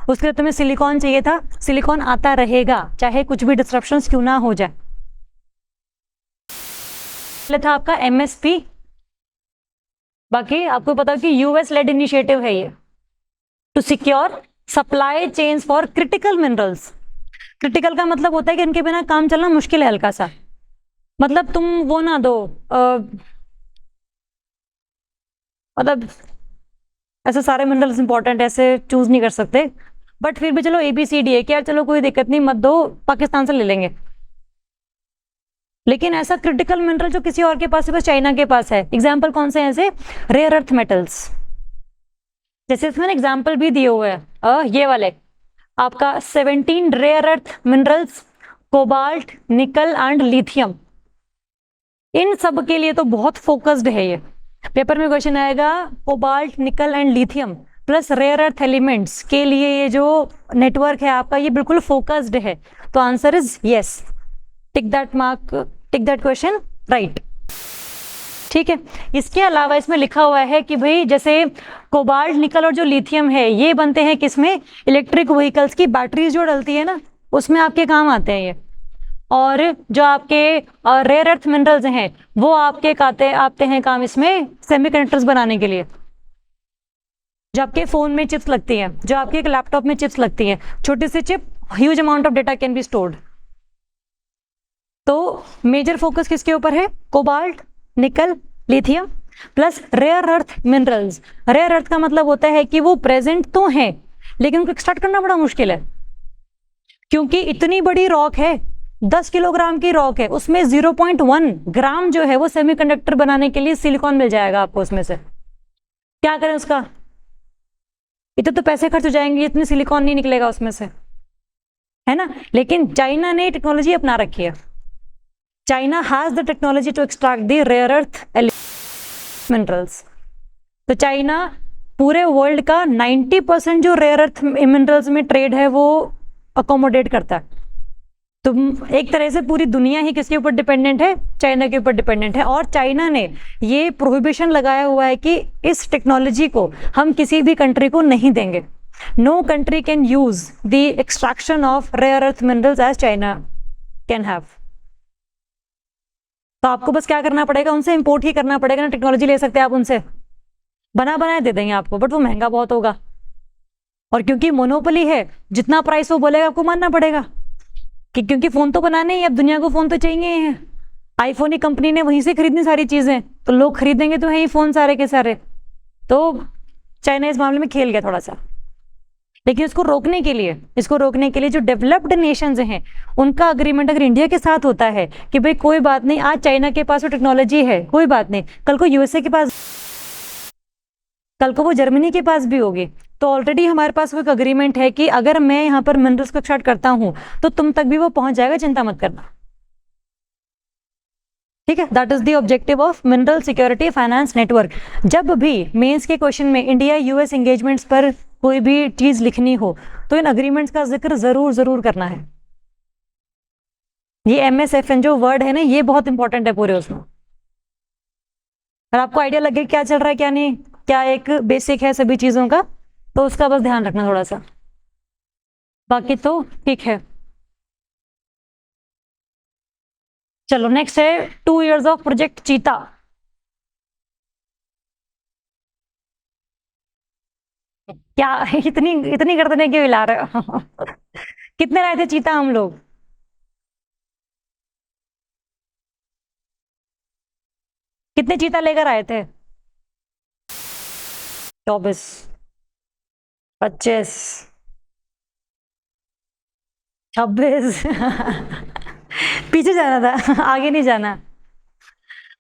उसके लिए तुम्हें सिलिकॉन चाहिए था, सिलिकॉन आता रहेगा चाहे कुछ भी डिस्ट्रप्शंस क्यों ना हो जाए। पहले था आपका एमएसपी, बाकी आपको पता कि यूएस लेड इनिशिएटिव है ये, to secure supply chains for critical minerals. Critical का मतलब होता है कि इनके बिना काम चलना मुश्किल है, हल्का सा, मतलब तुम वो ना दो, मतलब ऐसे सारे मिनरल्स इंपॉर्टेंट ऐसे चूज नहीं कर सकते, बट फिर भी चलो ABCD है कि यार चलो कोई दिक्कत नहीं, मत दो, पाकिस्तान से ले लेंगे। लेकिन ऐसा क्रिटिकल मिनरल जो किसी और के पास है, बस चाइना के पास है। एग्जाम्पल कौन से हैं ऐसे? रेयर अर्थ मेटल्स, जैसे इसमें एग्जाम्पल भी दिए हुए हैं, ये वाले आपका 17 rare earth minerals, cobalt, nickel and lithium. इन सब के लिए तो बहुत फोकस्ड है ये, पेपर में क्वेश्चन आएगा cobalt, nickel and lithium plus rare earth elements के लिए ये जो नेटवर्क है आपका ये बिल्कुल फोकस्ड है। तो answer is yes, tick that mark, tick that question right. ठीक है, इसके अलावा इसमें लिखा हुआ है कि भाई जैसे कोबाल्ट, निकल और जो लिथियम है ये बनते हैं किसमें? इलेक्ट्रिक व्हीकल्स की बैटरीज जो डलती है ना उसमें आपके काम आते हैं ये। और जो आपके रेयर अर्थ मिनरल्स हैं वो आपके आते हैं काम इसमें सेमीकंडक्टर्स बनाने के लिए, जो आपके फोन में चिप्स लगती हैं, जो आपके एक लैपटॉप में चिप्स लगती हैं, छोटी सी chip, huge amount of data can be stored. तो मेजर फोकस किसके ऊपर है? Cobalt, nickel, lithium plus rare earth minerals. Rare earth का मतलब होता है कि वो प्रेजेंट तो हैं लेकिन उनको एक्सट्रैक्ट करना बड़ा मुश्किल है, क्योंकि इतनी बड़ी रॉक है, 10 किलोग्राम की रॉक है, उसमें 0.1 ग्राम जो है वो सेमीकंडक्टर बनाने के लिए सिलिकॉन मिल जाएगा आपको उसमें से। क्या करें उसका? इतने तो पैसे खर्च हो जाएंगे, इतने सिलिकॉन नहीं निकलेगा उसमें से, है ना। लेकिन चाइना ने टेक्नोलॉजी अपना रखी है, China has the technology to extract the rare earth minerals. तो चाइना पूरे वर्ल्ड का 90% जो रेयर अर्थ मिनरल्स में ट्रेड है वो अकोमोडेट करता है। तो एक तरह से पूरी दुनिया ही किसके ऊपर डिपेंडेंट है? चाइना के ऊपर डिपेंडेंट है। और चाइना ने ये प्रोहिबिशन लगाया हुआ है कि इस टेक्नोलॉजी को हम किसी भी कंट्री को नहीं देंगे। No country can use the extraction of rare earth minerals as China can have. तो आपको बस क्या करना पड़ेगा? उनसे इंपोर्ट ही करना पड़ेगा ना, टेक्नोलॉजी ले सकते हैं आप उनसे, बना बनाए दे देंगे आपको, बट वो महंगा बहुत होगा। और क्योंकि मोनोपोली है, जितना प्राइस वो बोलेगा आपको मानना पड़ेगा, कि क्योंकि फोन तो बनाने ही, अब दुनिया को फोन तो चाहिए हैं। आईफोन ही कंपनी ने वहीं से खरीदनी सारी चीजें, तो लोग खरीदेंगे तो है ही फोन सारे के सारे। तो चाइना इस मामले में खेल गया थोड़ा सा। लेकिन इसको रोकने के लिए जो डेवलप्ड नेशंस हैं उनका अग्रीमेंट अगर इंडिया के साथ होता है कि भाई कोई बात नहीं, आज चाइना के पास वो टेक्नोलॉजी है, कोई बात नहीं, कल को यूएसए के पास, कल को वो जर्मनी के पास भी होगी। तो ऑलरेडी हमारे पास वो एक अग्रीमेंट है कि अगर मैं यहाँ पर मिनरल्स को एक्सट्रैक्ट करता हूँ तो तुम तक भी वो पहुंच जाएगा, चिंता मत करना। ठीक है, that is the objective of mineral security finance network. जब भी मेंस के क्वेश्चन में इंडिया यूएस एंगेजमेंट्स पर कोई भी चीज लिखनी हो तो इन अग्रीमेंट्स का जिक्र जरूर जरूर करना है। ये MSFN जो वर्ड है ना, ये बहुत इंपॉर्टेंट है पूरे उसमें। और आपको आइडिया लगे क्या चल रहा है क्या नहीं, क्या एक बेसिक है सभी चीजों का, तो उसका बस ध्यान रखना थोड़ा सा, बाकी तो ठीक है। चलो नेक्स्ट है 2 years ऑफ प्रोजेक्ट चीता। क्या इतनी इतनी गर्दनें क्यों हिला रहे हो? कितने लाए थे चीता हम लोग? कितने चीता लेकर आए थे? 24, 25, 26। पीछे जाना था, आगे नहीं जाना।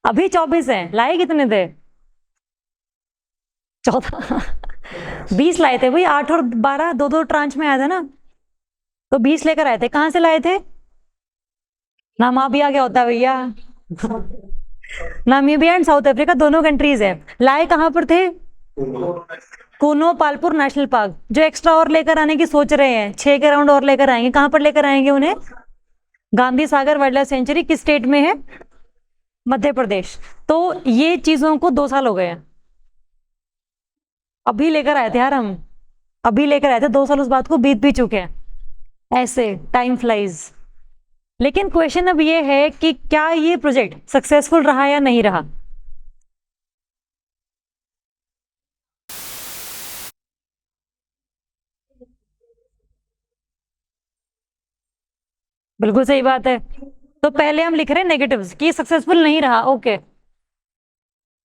अभी 24 है, लाए कितने थे? 14। 20 लाए थे भाई, 8 और 12 दो दो ट्रांच में आया था ना, तो 20 लेकर आए थे। कहां से लाए थे? नामाबिया क्या होता है भैया? नामीबिया एंड साउथ अफ्रीका दोनों कंट्रीज है। लाए कहां पर थे? Kuno Palpur national park. जो एक्स्ट्रा और लेकर आने की सोच रहे हैं, 6 के राउंड और लेकर आएंगे, कहां पर लेकर आएंगे उन्हें? Gandhi Sagar wild life sanctuary. किस स्टेट में है? मध्य प्रदेश। तो ये चीजों को 2 साल हो गए हैं, अभी लेकर आए थे यार हम, अभी लेकर आए थे, 2 साल उस बात को बीत भी चुके हैं। ऐसे टाइम फ्लाइज। लेकिन क्वेश्चन अब ये है कि क्या ये प्रोजेक्ट सक्सेसफुल रहा या नहीं रहा। बिल्कुल सही बात है। तो पहले हम लिख रहे हैं नेगेटिव्स कि सक्सेसफुल नहीं रहा, ओके।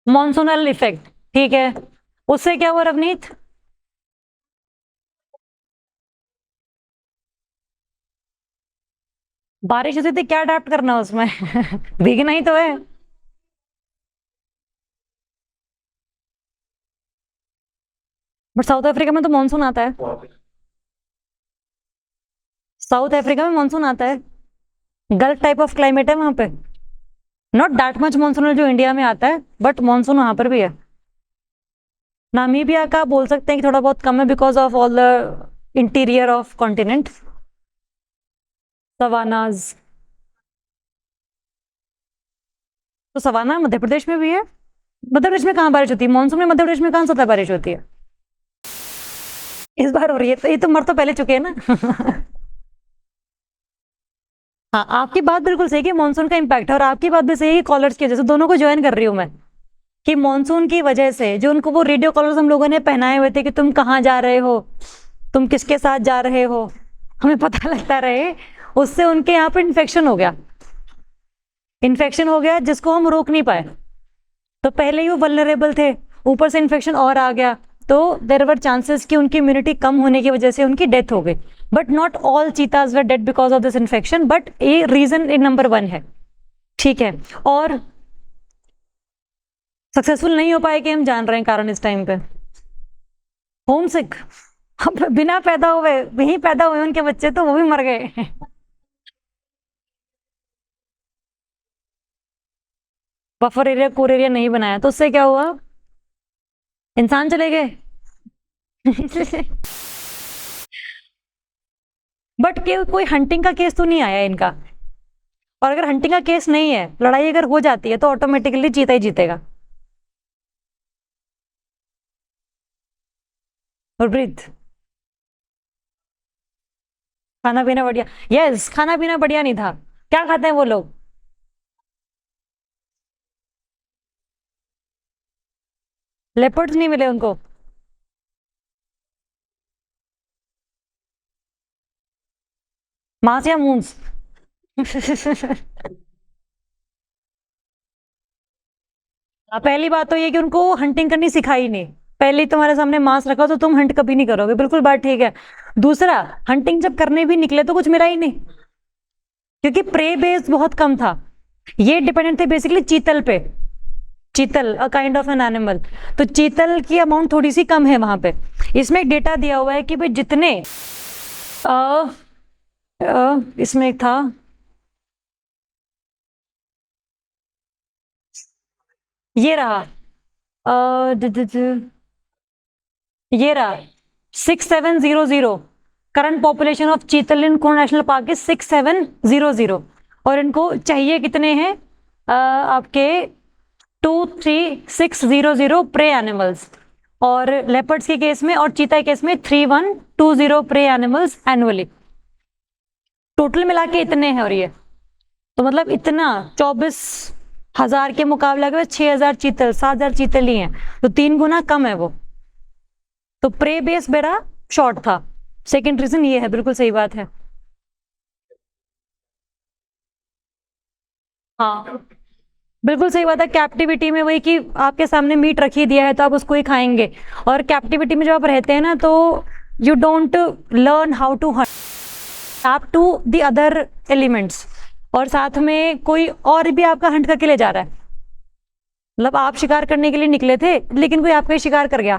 मॉनसूनल इफेक्ट, ठीक है। उससे क्या हुआ रवनीत? बारिश होती थी, क्या अडेप्ट करना उसमें? भीगना ही तो है। बट साउथ अफ्रीका में तो मानसून आता है। साउथ अफ्रीका में मानसून आता है, गल्फ टाइप ऑफ क्लाइमेट है वहां पे। नॉट दैट मच मानसून जो इंडिया में आता है, बट मानसून वहां पर भी है। नामीबिया का बोल सकते हैं कि थोड़ा बहुत कम है, because of all the interior of continent, savannas. तो सवाना मध्य प्रदेश में भी है। मध्य प्रदेश में कहाँ बारिश होती है? मानसून में मध्य प्रदेश में कहाँ ज्यादा बारिश होती है? इस बार हो रही है, तो ये तो मर तो पहले चुके हैं ना। हाँ, आपकी बात बिल्कुल सही कि मानसून का इम्पैक्ट है, और आपकी बात भी सही है कि कॉलर्स की वजह से, दोनों को ज्वाइन कर रही हूँ मैं, कि मानसून की वजह से जो उनको वो रेडियो कॉलर्स हम लोगों ने पहनाए हुए थे कि तुम कहाँ जा रहे हो, तुम किसके साथ जा रहे हो, हमें पता लगता रहे, उससे उनके यहाँ पर इन्फेक्शन हो गया। इन्फेक्शन हो गया जिसको हम रोक नहीं पाए। तो पहले ही वो वल्नरेबल थे, ऊपर से इन्फेक्शन और आ गया, तो देयर वर चांसेस कि उनकी इम्यूनिटी कम होने की वजह से उनकी डेथ हो गई। But not all cheetahs were dead because of this infection, but a reason in number 1 है, ठीक है। और सक्सेसफुल नहीं हो पाए कि हम जान रहे हैं कारण इस टाइम पे। होम सिक, अब बिना पैदा हुए, वहीं पैदा हुए उनके बच्चे, तो वो भी मर गए। बफर एरिया कोर एरिया नहीं बनाया, तो उससे क्या हुआ? इंसान चले गए। बट कोई हंटिंग का केस तो नहीं आया इनका, और अगर हंटिंग का केस नहीं है, लड़ाई अगर हो जाती है, तो ऑटोमेटिकली जीता ही जीतेगा। और ब्रीथ, खाना पीना बढ़िया। यस, खाना पीना बढ़िया नहीं था। क्या खाते हैं वो लोग? लेपर्ड्स नहीं मिले उनको? मांस या मूंस? पहली बात तो ये कि उनको हंटिंग करनी सिखाई नहीं। पहले ही तुम्हारे सामने मांस रखा तो तुम हंट कभी नहीं करोगे, बिल्कुल बात ठीक है। दूसरा, हंटिंग जब करने भी निकले तो कुछ मिला ही नहीं, क्योंकि प्रे बेस बहुत कम था। ये डिपेंडेंट थे बेसिकली चीतल पे। चीतल a kind of an animal, तो चीतल की अमाउंट थोड़ी सी कम है वहां पे। इसमें एक डेटा दिया हुआ है कि भाई जितने इसमें एक था, ये रहा, ये रहा, 6700। करंट पॉपुलेशन ऑफ चीतल इन कोण नेशनल पार्क इज 6700, और इनको चाहिए कितने हैं आपके 23600 प्रे एनिमल्स, और लेपर्ड्स के केस में और चीता के केस में 3120 प्रे एनिमल्स एनुअली। टोटल मिला के इतने हैं, और ये तो मतलब इतना 24,000 के मुकाबले अगर 6,000 चीतल 7,000 चीतल ही हैं, तो 3 गुना कम है वो। तो प्रे बेस बेड़ा शॉर्ट था। सेकेंड रीजन ये है, बिल्कुल सही बात है। हाँ बिल्कुल सही बात है। कैप्टिविटी में वही कि आपके सामने मीट रखी दिया है तो आप उसको ही खाएंगे, और कैप्टिविटी में जब आप रहते हैं ना तो you don't learn how to hunt आप टू द अदर एलिमेंट्स, और साथ में कोई और भी आपका हंट करके ले जा रहा है। मतलब आप शिकार करने के लिए निकले थे लेकिन कोई आपका ही शिकार कर गया,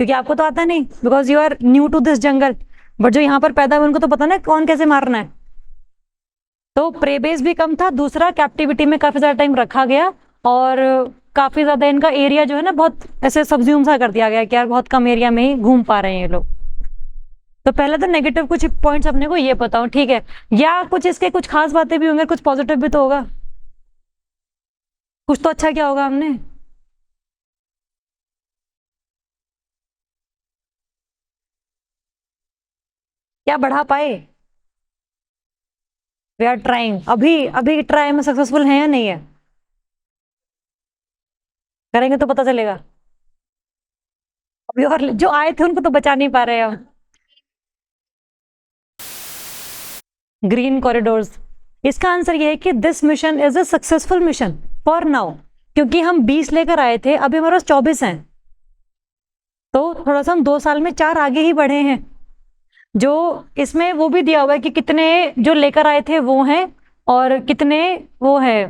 क्योंकि आपको तो आता नहीं, because you are new to this jungle. But जो यहाँ पर पैदा हुए उनको तो पता ना कौन कैसे मारना है। तो प्रे बेस भी कम था, दूसरा कैप्टिविटी में काफी ज्यादा टाइम रखा गया, और काफी ज्यादा इनका एरिया जो है ना बहुत ऐसे सबज्यूम सा कर दिया गया कि यार बहुत कम एरिया में ही घूम पा रहे हैं ये लोग। तो पहले तो नेगेटिव कुछ पॉइंट्स अपने को ये पता हो, ठीक है, या कुछ इसके कुछ खास बातें भी होंगे, कुछ पॉजिटिव भी तो होगा, कुछ तो अच्छा क्या होगा हमने। क्या बढ़ा पाए? वी आर ट्राइंग, अभी अभी ट्राई में सक्सेसफुल है या नहीं है, करेंगे तो पता चलेगा। अभी और जो आए थे उनको तो बचा नहीं पा रहे हम। ग्रीन कॉरिडोर्स, इसका आंसर ये है कि this mission is a successful mission for now, क्योंकि हम 20 लेकर आए थे, अभी हमारे पास 24 हैं, तो थोड़ा सा हम 2 साल में 4 आगे ही बढ़े हैं। जो इसमें वो भी दिया हुआ है कि कितने जो लेकर आए थे वो हैं, और कितने वो है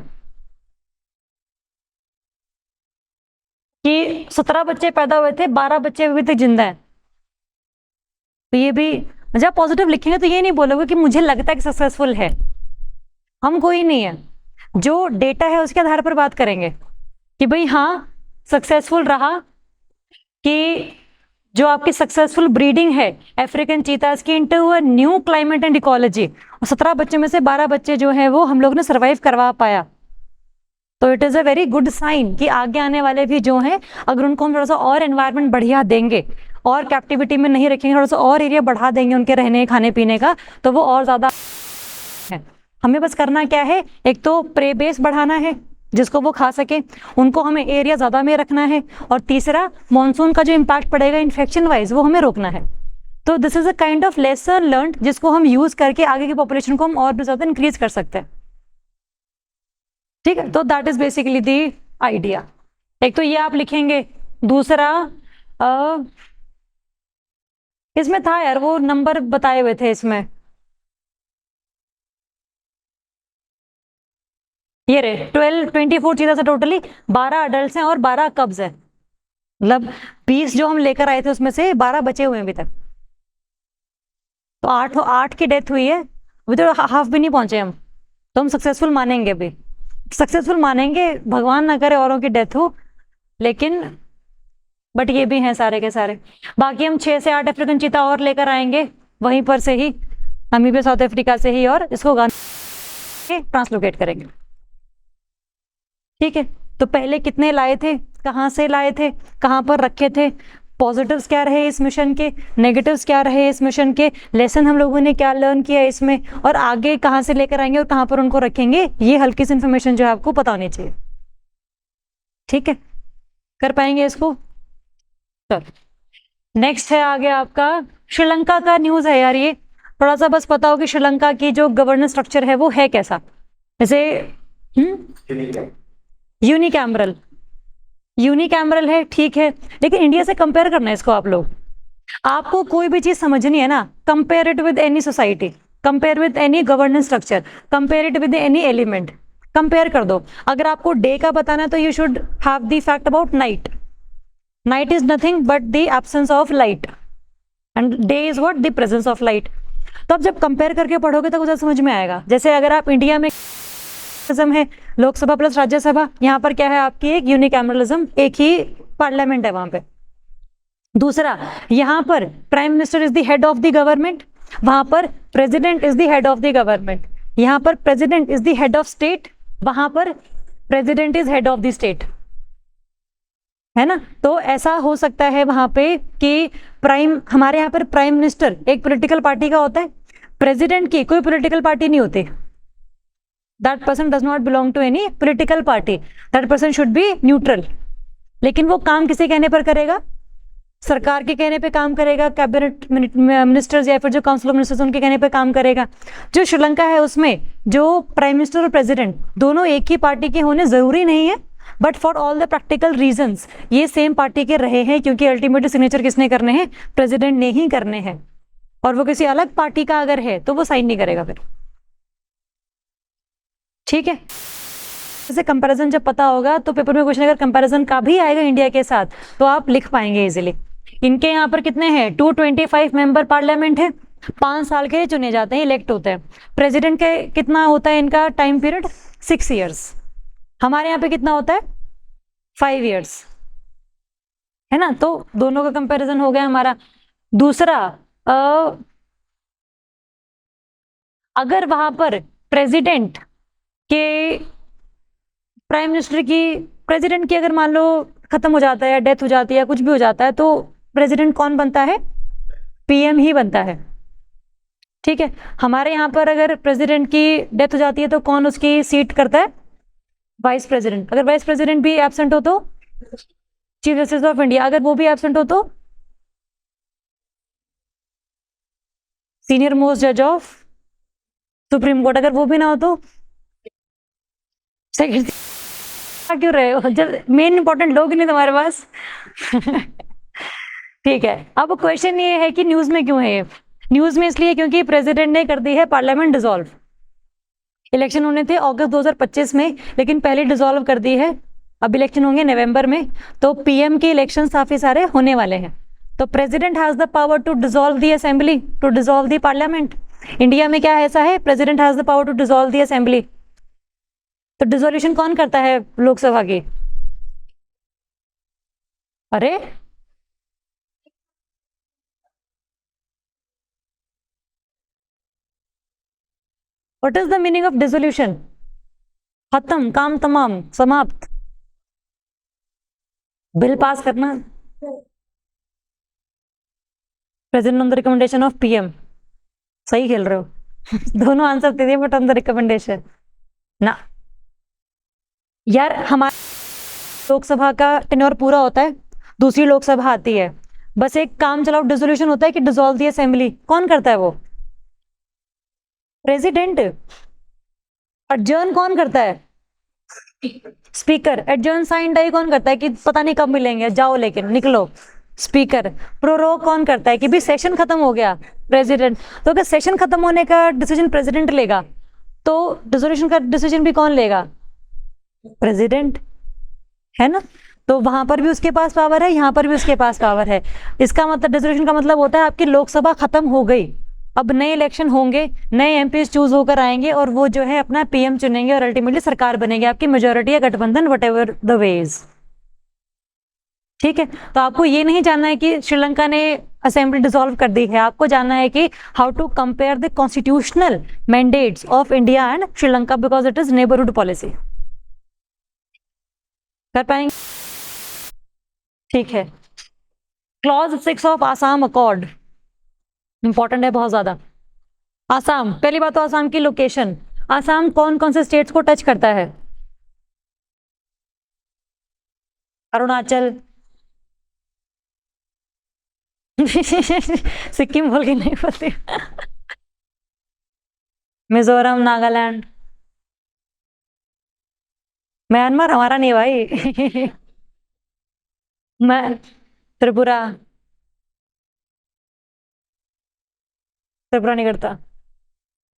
कि 17 बच्चे पैदा हुए थे, 12 बच्चे अभी तक जिंदा हैं। तो ये भी जब पॉजिटिव लिखेंगे तो ये नहीं बोलोगे कि मुझे लगता है कि सक्सेसफुल है, हम कोई नहीं है, जो डेटा है उसके आधार पर बात करेंगे कि भाई हाँ सक्सेसफुल रहा, कि जो आपकी सक्सेसफुल ब्रीडिंग है अफ्रीकन चीतास की into a new climate and ecology, और 17 बच्चे में से 12 बच्चे जो है वो हम लोग ने सर्वाइव करवा पाया। तो it is a very good sign कि आगे आने वाले भी जो हैं अगर उनको हम थोड़ा सा और एनवायरनमेंट बढ़िया देंगे और कैप्टिविटी में नहीं रखेंगे, थोड़ा सा और एरिया बढ़ा देंगे उनके रहने खाने पीने का, तो वो और ज़्यादा है। हमें बस करना क्या है, एक तो प्रे बेस बढ़ाना है जिसको वो खा सके, उनको हमें एरिया ज़्यादा में रखना है, और तीसरा मॉनसून का जो इम्पैक्ट पड़ेगा इन्फेक्शन वाइज वो हमें रोकना है। तो this is a kind of lesson learn जिसको हम यूज़ करके आगे की पॉपुलेशन को हम और भी ज़्यादा इंक्रीज कर सकते हैं। ठीक है, तो that is basically the idea. एक तो ये आप लिखेंगे, दूसरा इसमें था यार वो नंबर बताए हुए थे इसमें, ये रे 24 चीज़ें से टोटली 12 अडल्ट हैं और 12 कब्ज है, मतलब 20 जो हम लेकर आए थे उसमें से 12 बचे हुए हैं अभी तक, तो 8 की डेथ हुई है, अभी तो हाफ भी नहीं पहुंचे हम, तो हम सक्सेसफुल मानेंगे, अभी सक्सेसफुल मानेंगे, भगवान ना करे औरों की डेथ हो, लेकिन बट ये भी हैं सारे के सारे। बाकी हम 6 से 8 अफ्रीकन चीता और लेकर आएंगे वहीं पर से ही, नामीबिया साउथ अफ्रीका से ही, और इसको ट्रांसलोकेट करेंगे। ठीक है, तो पहले कितने लाए थे, कहाँ से लाए थे, कहाँ पर रखे थे, पॉजिटिव्स क्या रहे इस मिशन के, नेगेटिव्स क्या रहे इस मिशन के, लेसन हम लोगों ने क्या लर्न किया इसमें, और आगे कहाँ से लेकर आएंगे और कहाँ पर उनको रखेंगे, ये हल्की सी इन्फॉर्मेशन जो है आपको पता होनी चाहिए। ठीक है, कर पाएंगे इसको। चलो नेक्स्ट है आगे आपका श्रीलंका का न्यूज़ है यार, ये थोड़ा सा बस पता हो कि श्रीलंका की जो गवर्नेंस स्ट्रक्चर है वो है कैसा, जैसे यूनिकैमरल, यूनिकैमरल है ठीक है, लेकिन इंडिया से कंपेयर करना है इसको आप लोग, आपको कोई भी चीज समझनी है ना, compare it with any society, compare with any governance structure, compare it with any element, compare कर दो। अगर आपको डे का बताना है तो you should have the fact about night, night is nothing but the absence of light and day is what, the presence of light. तो अब जब कंपेयर करके पढ़ोगे तो कुछ समझ में आएगा। जैसे अगर आप इंडिया में है लोकसभा प्लस राज्यसभा, यहाँ पर क्या है आपकी एक यूनिकैमरलिज्म, एक ही पार्लियामेंट है वहां पे, दूसरा, यहाँ पर prime minister is the head of the government, वहां पर president is the head of the government. यहाँ पर president is the head of state, वहां पर president is head of the state, है ना। तो ऐसा हो सकता है वहां पे कि हमारे यहाँ पर प्राइम मिनिस्टर एक पॉलिटिकल पार्टी का होता है, प्रेसिडेंट की कोई पॉलिटिकल पार्टी नहीं होती, that person does not belong to any political party, that person should be neutral. लेकिन वो काम किसी कहने पर करेगा, सरकार के कहने पे काम करेगा, कैबिनेट मिनिस्टर्स या फिर जो काउंसिल ऑफ मिनिस्टर्स उनके कहने पे काम करेगा। जो श्रीलंका है उसमें जो प्राइम मिनिस्टर और प्रेसिडेंट दोनों एक ही पार्टी के होने जरूरी नहीं है, but for all the practical reasons ये सेम पार्टी के रहे हैं, क्योंकि अल्टीमेटली सिग्नेचर किसने करने हैं, प्रेसिडेंट ने ही करने हैं। और वो किसी अलग पार्टी का अगर है तो वो साइन नहीं करेगा फिर, ठीक है। जैसे कंपैरिजन जब पता होगा तो पेपर में क्वेश्चन अगर कंपैरिजन का भी आएगा इंडिया के साथ तो आप लिख पाएंगे इजीली। इनके यहाँ पर कितने हैं, 225 मेंबर पार्लियामेंट है, 5 साल के लिए चुने जाते हैं, इलेक्ट होते हैं। प्रेसिडेंट के कितना होता है इनका टाइम पीरियड, 6 ईयर्स। हमारे यहाँ पे कितना होता है, 5 ईयर्स, है ना। तो दोनों का कंपैरिजन हो गया हमारा। दूसरा, अगर वहां पर प्रेसिडेंट के प्राइम मिनिस्टर की प्रेसिडेंट की अगर मान लो खत्म हो जाता है या डेथ हो जाती है या कुछ भी हो जाता है तो प्रेसिडेंट कौन बनता है, पीएम ही बनता है, ठीक है। हमारे यहाँ पर अगर प्रेसिडेंट की डेथ हो जाती है तो कौन उसकी सीट करता है, वाइस प्रेसिडेंट। अगर वाइस प्रेसिडेंट भी एब्सेंट हो तो चीफ जस्टिस ऑफ इंडिया, अगर वो भी एब्सेंट हो तो सीनियर मोस्ट जज ऑफ सुप्रीम कोर्ट, अगर वो भी ना हो तो सेकंड। क्यों रहे हो, जब मेन इंपॉर्टेंट लोग नहीं तुम्हारे पास ठीक है। अब क्वेश्चन ये है कि न्यूज में क्यों है ये, न्यूज में इसलिए क्योंकि प्रेसिडेंट ने कर दी है पार्लियामेंट डिसॉल्व। इलेक्शन होने थे अगस्त 2025 में, लेकिन पहले डिसॉल्व कर दी है, अब इलेक्शन होंगे नवंबर में, तो पीएम के इलेक्शन काफी सारे होने वाले हैं। तो president has the power to dissolve the assembly, to dissolve the parliament. India में क्या ऐसा है, president has the power to dissolve the assembly. तो डिसोल्यूशन कौन करता है लोकसभा की, अरे what is the meaning of dissolution, खत्म, काम तमाम, समाप्त, बिल पास करना, president on the recommendation of PM. सही खेल रहे हो दोनों आंसर दे दिए बट ऑन द रिकमेंडेशन ना। यार हमारे लोकसभा का टेन्योर पूरा होता है, दूसरी लोकसभा आती है, बस एक काम चलाओ डिसोल्यूशन होता है कि डिसॉल्व दी असेंबली। कौन करता है वो, प्रेसिडेंट। एडजर्न कौन करता है, स्पीकर। एडजर्न साइन डाई कौन करता है कि पता नहीं कब मिलेंगे, जाओ लेकिन निकलो, स्पीकर। प्रोरोग कौन करता है कि भी सेशन खत्म हो गया, प्रेसिडेंट। तो अगर सेशन खत्म होने का डिसीजन प्रेसिडेंट लेगा तो डिसोल्यूशन का डिसीजन भी कौन लेगा, प्रेसिडेंट, है ना। तो वहां पर भी उसके पास पावर है, यहाँ पर भी उसके पास पावर है। इसका मतलब डिसोल्यूशन का मतलब होता है आपकी लोकसभा खत्म हो गई, अब नए इलेक्शन होंगे, नए एमपी चूज होकर आएंगे और वो जो है अपना पीएम चुनेंगे और अल्टीमेटली सरकार बनेगी आपकी, मेजोरिटी या गठबंधन, वट एवर द वेज, ठीक है। तो आपको ये नहीं जानना है कि श्रीलंका ने असेंबली डिसॉल्व कर दी है, आपको जानना है कि how to compare the constitutional mandates of India and Sri Lanka because it is neighbourhood policy. कर पाएंगे, ठीक है। Clause 6 of Assam accord important है बहुत ज्यादा। आसाम, पहली बात तो आसाम की लोकेशन, आसाम कौन कौन से स्टेट्स को टच करता है, अरुणाचल सिक्किम बोल के नहीं बोलते मिजोरम, नागालैंड, म्यांमार हमारा नहीं भाई मैं त्रिपुरा, त्रिपुरा नहीं करता।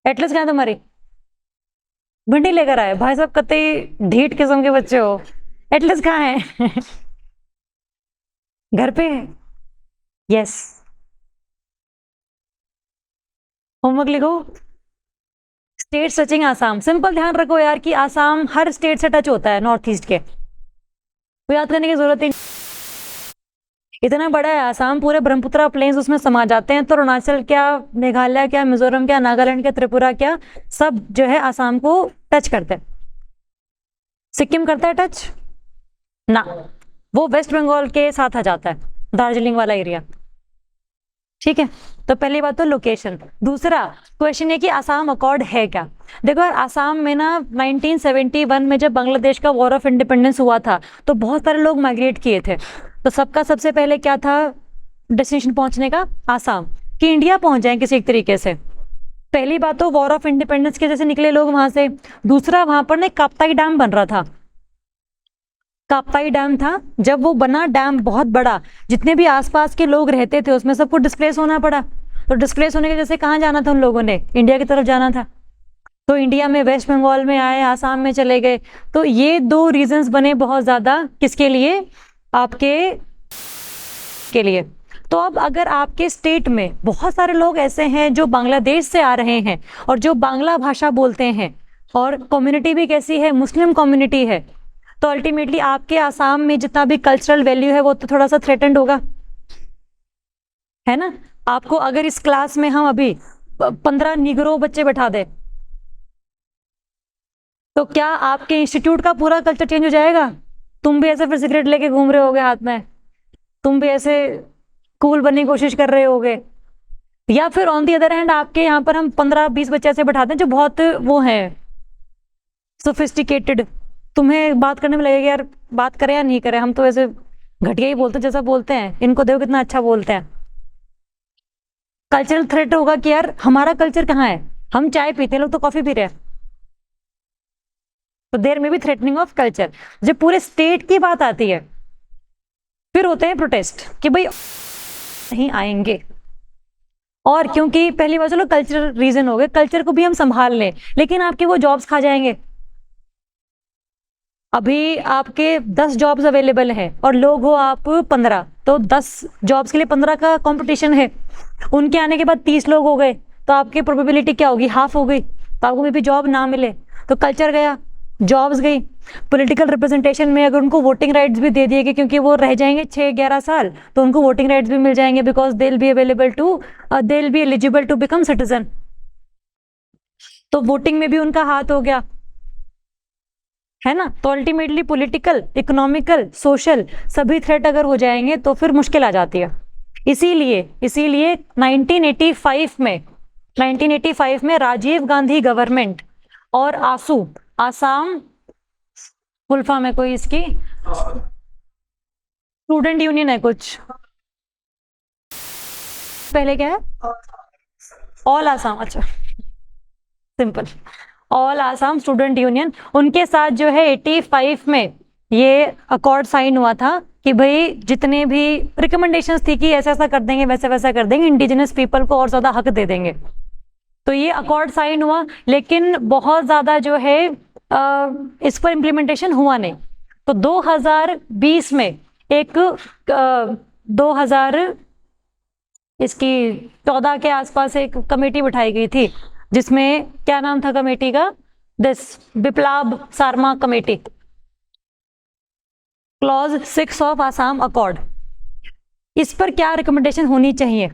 एटलस कहाँ है तुम्हारी, भिंडी लेकर आए भाई साहब, कतई ढीठ किस्म के बच्चे हो। एटलस कहाँ है घर पे, यस। होमवर्क लिखो, स्टेट टचिंग आसाम। सिंपल ध्यान रखो यार कि आसाम हर स्टेट से टच होता है नॉर्थ ईस्ट के, तो याद करने की जरूरत ही इतना बड़ा है आसाम, पूरे ब्रह्मपुत्र प्लेन्स उसमें समा जाते हैं। तो अरुणाचल क्या, मेघालय क्या, मिजोरम क्या, नागालैंड क्या, त्रिपुरा क्या, सब जो है आसाम को टच करते हैं। सिक्किम करता है टच ना, वो वेस्ट बंगाल के साथ आ जाता है, दार्जिलिंग वाला एरिया। ठीक है, तो पहली बात तो लोकेशन। दूसरा क्वेश्चन है कि आसाम अकॉर्ड है क्या। देखो यार, आसाम में ना 1971 में जब बांग्लादेश का वॉर ऑफ इंडिपेंडेंस हुआ था तो बहुत सारे लोग माइग्रेट किए थे। तो सबका सबसे पहले क्या था डेस्टिनेशन पहुंचने का, आसाम, कि इंडिया पहुंच जाए किसी एक तरीके से। पहली बात तो वॉर ऑफ इंडिपेंडेंस के जैसे निकले लोग वहां से। दूसरा, वहां पर ना काप्ताई डैम बन रहा था, काप्ताई डैम था। जब वो बना डैम बहुत बड़ा, जितने भी आसपास के लोग रहते थे उसमें सबको डिस्प्लेस होना पड़ा। तो डिस्प्लेस होने के जैसे कहाँ जाना था उन लोगों ने, इंडिया की तरफ जाना था। तो इंडिया में वेस्ट बंगाल में आए, आसाम में चले गए। तो ये दो रीजंस बने बहुत ज्यादा, किसके लिए, आपके के लिए। तो अब अगर आपके स्टेट में बहुत सारे लोग ऐसे हैं जो बांग्लादेश से आ रहे हैं और जो बांग्ला भाषा बोलते हैं, और कम्युनिटी भी कैसी है, मुस्लिम कम्युनिटी है, तो अल्टीमेटली आपके आसाम में जितना भी कल्चरल वैल्यू है वो तो थोड़ा सा थ्रेटेंड होगा, है ना। आपको अगर इस क्लास में हम अभी 15 निगरो बच्चे बैठा दे, तो क्या आपके इंस्टीट्यूट का पूरा कल्चर चेंज हो जाएगा। तुम भी ऐसे फिर सिगरेट लेके घूम रहे होगे हाथ में, तुम भी ऐसे कूल बनने की कोशिश कर रहे होगे। या फिर ऑन दी अदर हैंड आपके यहाँ पर हम 15-20 बच्चे ऐसे बैठाते हैं जो बहुत वो है सोफिस्टिकेटेड, तुम्हें बात करने में लगेगा यार बात करें या नहीं करें, हम तो ऐसे घटिया ही बोलते हैं जैसा बोलते हैं, इनको देखो कितना अच्छा बोलते हैं। कल्चरल थ्रेट होगा कि यार हमारा कल्चर कहाँ है, हम चाय पीते हैं, लोग तो कॉफी पी रहे हैं। तो देयर में भी थ्रेटनिंग ऑफ कल्चर। जब पूरे स्टेट की बात आती है फिर होते हैं प्रोटेस्ट कि भाई नहीं आएंगे। और क्योंकि पहली बार चलो कल्चरल रीजन हो गए, कल्चर को भी हम संभाल लें, लेकिन आपके वो जॉब्स खा जाएंगे। अभी आपके 10 जॉब्स अवेलेबल हैं और लोग हो आप 15, तो 10 जॉब्स के लिए 15 का कंपटीशन है। उनके आने के बाद 30 लोग हो गए, तो आपकी प्रोबेबिलिटी क्या होगी, हाफ हो गई, तो आपको भी जॉब ना मिले। तो कल्चर गया, जॉब्स गई। पॉलिटिकल रिप्रेजेंटेशन में अगर उनको वोटिंग राइट्स भी दे दिए गए, क्योंकि वो रह जाएंगे 6-11 साल, तो उनको वोटिंग राइट्स भी मिल जाएंगे, because they will be available to, they will be eligible to become citizen. तो वोटिंग में भी उनका हाथ हो गया, है ना। तो अल्टीमेटली पॉलिटिकल, इकोनॉमिकल, सोशल सभी थ्रेट अगर हो जाएंगे तो फिर मुश्किल आ जाती है। इसीलिए 1985 में राजीव गांधी गवर्नमेंट और आसू, आसाम फुल फॉर्म है कोई इसकी, स्टूडेंट यूनियन है कुछ, पहले क्या है, ऑल आसाम, अच्छा simple, all Assam student union, उनके साथ जो है 85 में ये अकॉर्ड साइन हुआ था कि भाई जितने भी रिकमेंडेशंस थी कि ऐसा ऐसा कर देंगे, वैसा वैसा कर देंगे, इंडिजिनस पीपल को और ज्यादा हक दे देंगे। तो ये अकॉर्ड साइन हुआ, लेकिन बहुत ज्यादा जो है इस पर इम्प्लीमेंटेशन हुआ नहीं। तो 2020 में एक 2000 इसकी 14 के आसपास एक कमेटी बिठाई गई थी, जिसमें क्या नाम था कमेटी का, this Biplab Sarma committee, clause 6 of Assam accord. इस पर क्या रिकमेंडेशन होनी चाहिए।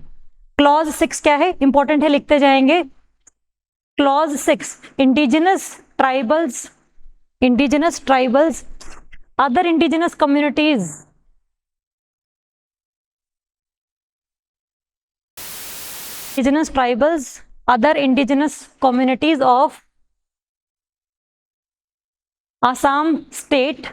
क्लॉज 6 क्या है, इंपॉर्टेंट है, लिखते जाएंगे। Clause 6, indigenous tribals, other indigenous communities, indigenous tribals, other indigenous communities of Assam state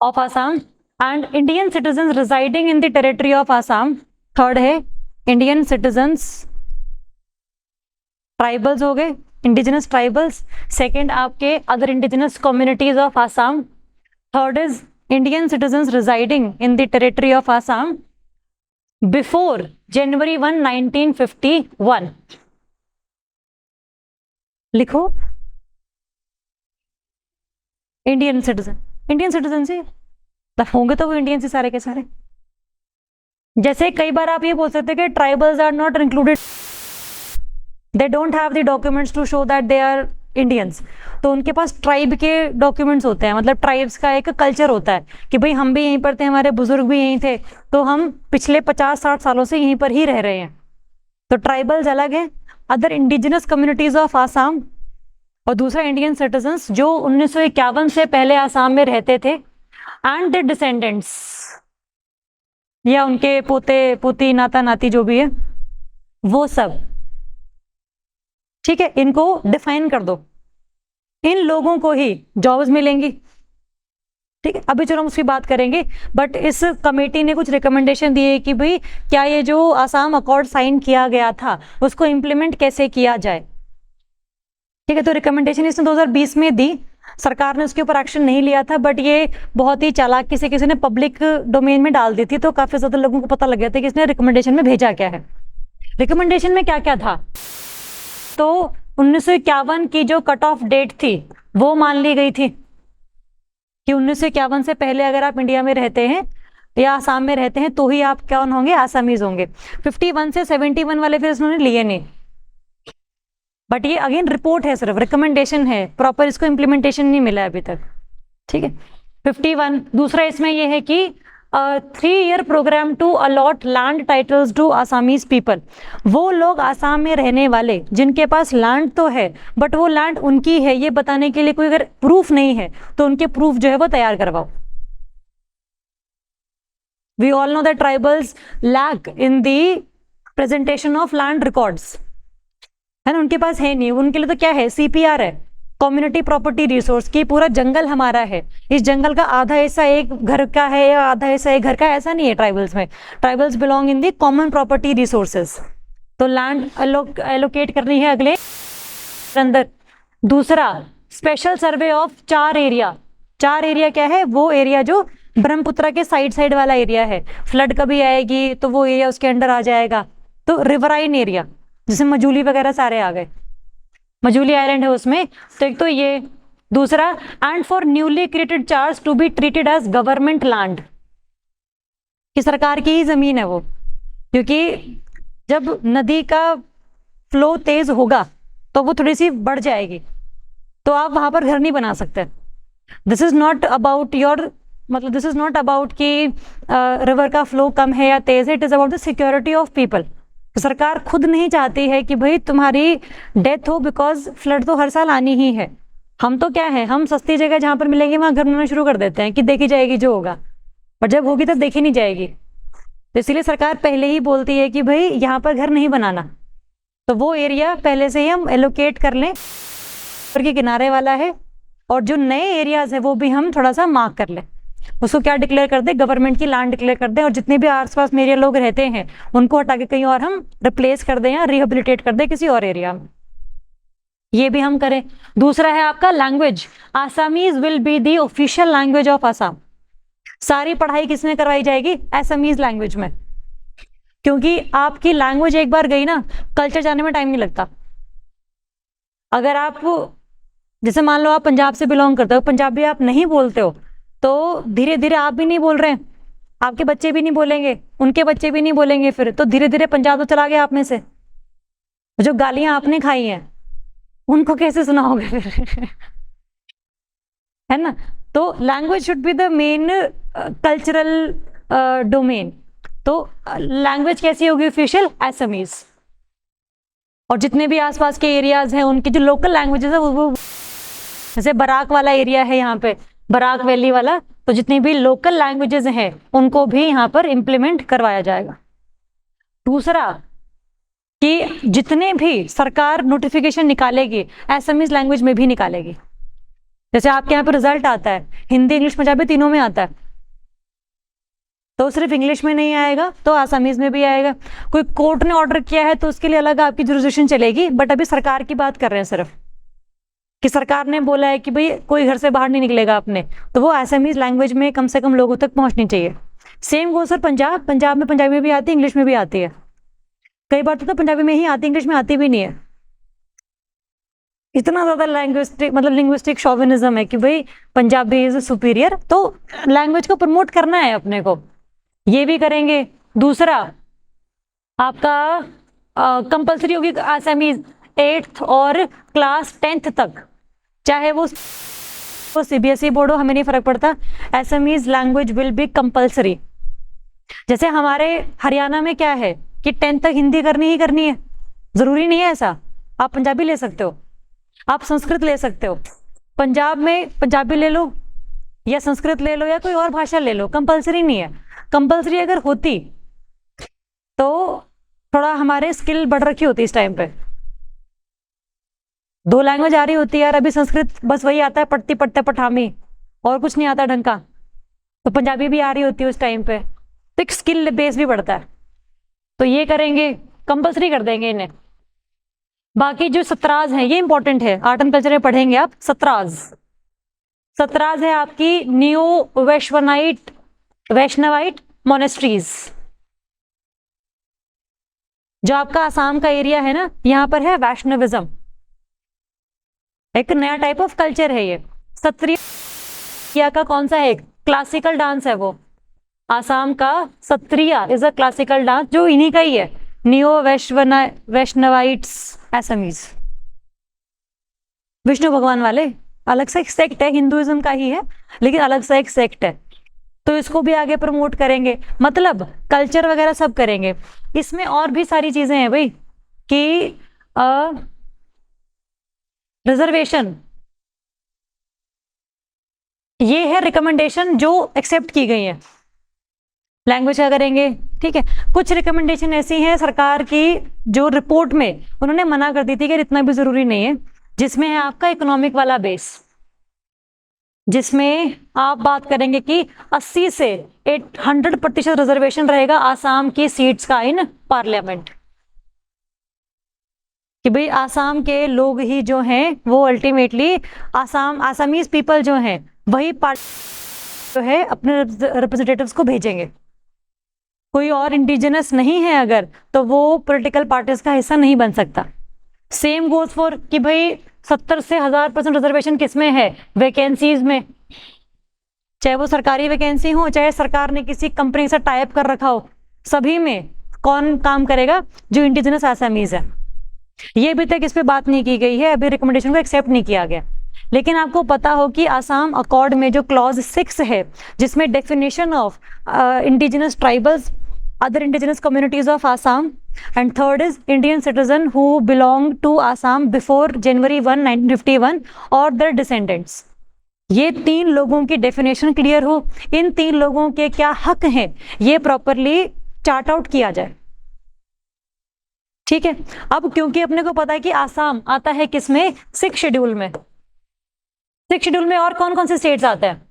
of Assam and Indian citizens residing in the territory of Assam। Third है इंडियन सिटीजन्स, ट्राइबल्स हो गए, indigenous tribals. Second आपके other indigenous communities of Assam. Third is Indian citizens residing in the territory of Assam before January 1, 1951। लिखो Indian citizen से होंगे तो वो Indian से सारे के सारे। जैसे कई बार आप ये बोल सकते हैं कि tribals are not included, they don't have the documents to show that they are Indians. तो उनके पास ट्राइब के डॉक्यूमेंट्स होते हैं, मतलब ट्राइब्स का एक कल्चर होता है कि भाई हम भी यहीं पर थे, हमारे बुजुर्ग भी यहीं थे, तो हम पिछले 50-60 सालों से यहीं पर ही रह रहे हैं। तो ट्राइबल्स अलग हैं, other indigenous communities of Assam, और दूसरा इंडियन सिटीजन्स जो 1951 से पहले आसाम में रहते थे, एंड द डिसेंडेंट्स या उनके पोते पोती नाता नाती जो भी है वो सब। ठीक है, इनको डिफाइन कर दो, इन लोगों को ही जॉब्स मिलेंगी। ठीक है, अभी चलो हम उसकी बात करेंगे, बट इस कमेटी ने कुछ रिकमेंडेशन दिए कि भाई क्या ये जो आसाम अकॉर्ड साइन किया गया था उसको इम्प्लीमेंट कैसे किया जाए। ठीक है, तो रिकमेंडेशन इसने 2020 में दी, सरकार ने उसके ऊपर एक्शन नहीं लिया था, बट ये बहुत ही चालाकी से किसी ने पब्लिक डोमेन में डाल दी थी, तो काफी ज्यादा लोगों को पता लग गया था कि इसने रिकमेंडेशन में भेजा क्या है। रिकमेंडेशन में क्या क्या था, तो 1951 की जो कट ऑफ डेट थी वो मान ली गई थी कि 1951 से पहले अगर आप इंडिया में रहते हैं या आसाम में रहते हैं तो ही आप कौन होंगे, आसामीज होंगे। 51 से 71 वाले फिर उन्होंने लिए नहीं, बट ये अगेन रिपोर्ट है, सिर्फ रिकमेंडेशन है, प्रॉपर इसको इम्प्लीमेंटेशन नहीं मिला है अभी तक। ठीक है, 51। दूसरा इसमें ये है कि 3-year program to allot land titles to Assamese people. वो लोग आसाम में रहने वाले जिनके पास लैंड तो है बट वो लैंड उनकी है ये बताने के लिए कोई अगर प्रूफ नहीं है तो उनके प्रूफ जो है वो तैयार करवाओ। We all know that tribals lack in the presentation of land records, है ना, उनके पास है नहीं। उनके लिए तो क्या है, CPR है, कम्युनिटी प्रॉपर्टी रिसोर्स, की पूरा जंगल हमारा है, इस जंगल का आधा हिस्सा एक घर का है या आधा हिस्सा एक घर का, ऐसा नहीं है ट्राइबल्स में। Tribals belong in the common property resources, तो लैंड एलोकेट करनी है अगले अंदर। दूसरा special survey of 4 area. 4 area क्या है, वो एरिया जो ब्रह्मपुत्र के साइड वाला एरिया है, फ्लड कभी आएगी तो वो एरिया उसके अंडर आ जाएगा। तो रिवराइन एरिया जैसे मजूली वगैरह सारे आ गए, मजूली आइलैंड है उसमें, तो एक तो ये। दूसरा, and for newly created charge to be treated as government land, कि सरकार की ही जमीन है वो, क्योंकि जब नदी का फ्लो तेज होगा तो वो थोड़ी सी बढ़ जाएगी, तो आप वहां पर घर नहीं बना सकते। This is not about your, मतलब दिस इज नॉट अबाउट कि रिवर का फ्लो कम है या तेज है, it is about the security of people. सरकार खुद नहीं चाहती है कि भाई तुम्हारी डेथ हो, बिकॉज फ्लड तो हर साल आनी ही है। हम तो क्या है, हम सस्ती जगह जहां पर मिलेंगे वहां घर बनाना शुरू कर देते हैं कि देखी जाएगी जो होगा, और जब होगी तब देखी नहीं जाएगी। तो इसीलिए सरकार पहले ही बोलती है कि भाई यहाँ पर घर नहीं बनाना, तो वो एरिया पहले से ही हम एलोकेट कर लें, ऊपर के किनारे वाला है, और जो नए एरियाज है वो भी हम थोड़ा सा मार्क कर लें, उसको क्या डिक्लेयर कर दे, गवर्नमेंट की लैंड डिक्लेयर कर दें, और जितने भी आसपास में एरिया लोग रहते हैं उनको हटा के कहीं और हम रिप्लेस कर दें या रिहेबिलिटेट कर दें किसी और एरिया में, ये भी हम करें। दूसरा है आपका language, Assamese will be the official language of Assam. सारी पढ़ाई किसमें करवाई जाएगी, आसामीज लैंग्वेज में, क्योंकि आपकी लैंग्वेज एक बार गई ना, कल्चर जाने में टाइम नहीं लगता। अगर आप जैसे मान लो आप पंजाब से बिलोंग करते हो, पंजाबी आप नहीं बोलते हो, तो धीरे धीरे आप भी नहीं बोल रहे हैं, आपके बच्चे भी नहीं बोलेंगे, उनके बच्चे भी नहीं बोलेंगे, फिर तो धीरे धीरे पंजाब तो चला गया आप में से। जो गालियां आपने खाई हैं उनको कैसे सुनाओगे फिर है ना। तो language should be the main cultural domain. तो लैंग्वेज कैसी होगी ऑफिशियल, असमीज, और जितने भी आसपास के एरियाज हैं उनकी जो लोकल लैंग्वेजेस है वो जैसे बराक वाला एरिया है यहाँ पे, बराक वैली वाला, तो जितनी भी लोकल लैंग्वेजेस हैं उनको भी यहाँ पर इंप्लीमेंट करवाया जाएगा। दूसरा कि जितने भी सरकार नोटिफिकेशन निकालेगी असमीज लैंग्वेज में भी निकालेगी। जैसे आपके यहाँ पर रिजल्ट आता है हिंदी इंग्लिश पंजाबी तीनों में आता है, तो सिर्फ इंग्लिश में नहीं आएगा तो आसामीज में भी आएगा। कोई कोर्ट ने ऑर्डर किया है तो उसके लिए अलग आपकी जुरिसडिक्शन चलेगी, बट अभी सरकार की बात कर रहे हैं सिर्फ, कि सरकार ने बोला है कि भाई कोई घर से बाहर नहीं निकलेगा अपने, तो वो आसामीज लैंग्वेज में कम से कम लोगों तक पहुंचनी चाहिए। सेम वो सर पंजाब में पंजाबी में भी आती है, इंग्लिश में भी आती है, कई बार तो पंजाबी में ही आती, इंग्लिश में आती भी नहीं है। इतना ज्यादा लैंग्विस्टिक मतलब लिंग्विस्टिक शॉविनिज्म है कि भाई पंजाबी इज सुपीरियर, तो लैंग्वेज को प्रमोट करना है अपने को, ये भी करेंगे। दूसरा आपका कंपलसरी होगी आसामीज 8th और क्लास 10th तक, चाहे वो सीबीएसई बोर्ड हो, हमें नहीं फर्क पड़ता, Assamese language will be compulsory. जैसे हमारे हरियाणा में क्या है कि 10th तक हिंदी करनी ही करनी है, जरूरी नहीं है ऐसा, आप पंजाबी ले सकते हो, आप संस्कृत ले सकते हो, पंजाब में पंजाबी ले लो या संस्कृत ले लो या कोई और भाषा ले लो, कंपलसरी नहीं है। कंपलसरी अगर होती तो थोड़ा हमारे स्किल बढ़ रखी होती इस टाइम पे। 2 लैंग्वेज आ रही होती है यार, अभी संस्कृत बस वही आता है पढ़ती पढ़ते पठामी, और कुछ नहीं आता ढंग का, तो पंजाबी भी आ रही होती है उस टाइम पे, तो एक स्किल बेस भी बढ़ता है। तो ये करेंगे, कंपलसरी कर देंगे इन्हें। बाकी जो सतराज हैं ये इंपॉर्टेंट है, आर्ट एंड कल्चर में पढ़ेंगे आप। सतराज, सतराज है आपकी न्यू वैष्णवाइट मोनेस्ट्रीज। जो आपका आसाम का एरिया है ना, यहां पर है वैष्णविज्म, एक नया टाइप ऑफ कल्चर है ये। सत्रिया का कौन सा है, क्लासिकल डांस है वो, आसाम का Sattriya is a classical dance, जो इन्हीं का ही है, नियो वैष्णवाइट्स एसमीज, विष्णु भगवान वाले। अलग से एक सेक्ट है, हिंदुइज्म का ही है लेकिन अलग से एक सेक्ट है, तो इसको भी आगे प्रमोट करेंगे, मतलब कल्चर वगैरह सब करेंगे। इसमें और भी सारी चीजें हैं भाई कि रिजर्वेशन, ये है रिकमेंडेशन जो एक्सेप्ट की गई है। लैंग्वेज का करेंगे, ठीक है। कुछ रिकमेंडेशन ऐसी हैं सरकार की जो रिपोर्ट में उन्होंने मना कर दी थी कि इतना भी जरूरी नहीं है, जिसमें है आपका इकोनॉमिक वाला बेस, जिसमें आप बात करेंगे कि 80 से 100% रिजर्वेशन रहेगा आसाम की सीट्स का इन पार्लियामेंट, कि भाई आसाम के लोग ही जो हैं वो अल्टीमेटली आसामीज पीपल जो हैं वही जो है अपने रिप्रेजेंटेटिव्स को भेजेंगे। कोई और इंडिजिनस नहीं है अगर, तो वो पॉलिटिकल पार्टीज का हिस्सा नहीं बन सकता। सेम गोज फॉर कि भाई 70 से 1000% रिजर्वेशन किसमें है, वैकेंसीज में, चाहे वो सरकारी वैकेंसी हो चाहे सरकार ने किसी कंपनी से टाइप कर रखा हो, सभी में कौन काम करेगा, जो इंडिजिनस आसामीज है। ये अभी तक इस पे बात नहीं की गई है, अभी रिकमेंडेशन को एक्सेप्ट नहीं किया गया। लेकिन आपको पता हो कि आसाम अकॉर्ड में जो क्लॉज 6 है, जिसमें definition of indigenous tribals, other indigenous communities of Assam, and third is Indian citizen who belong to Assam before January 1, 1951 or their descendants। ये 3 लोगों की डेफिनेशन क्लियर हो, इन 3 लोगों के क्या हक हैं ये प्रॉपरली चार्ट आउट किया जाए, ठीक है। अब क्योंकि अपने को पता है कि आसाम आता है किसमें, 6 शेड्यूल में। 6 शेड्यूल में और कौन कौन से स्टेट्स आते हैं,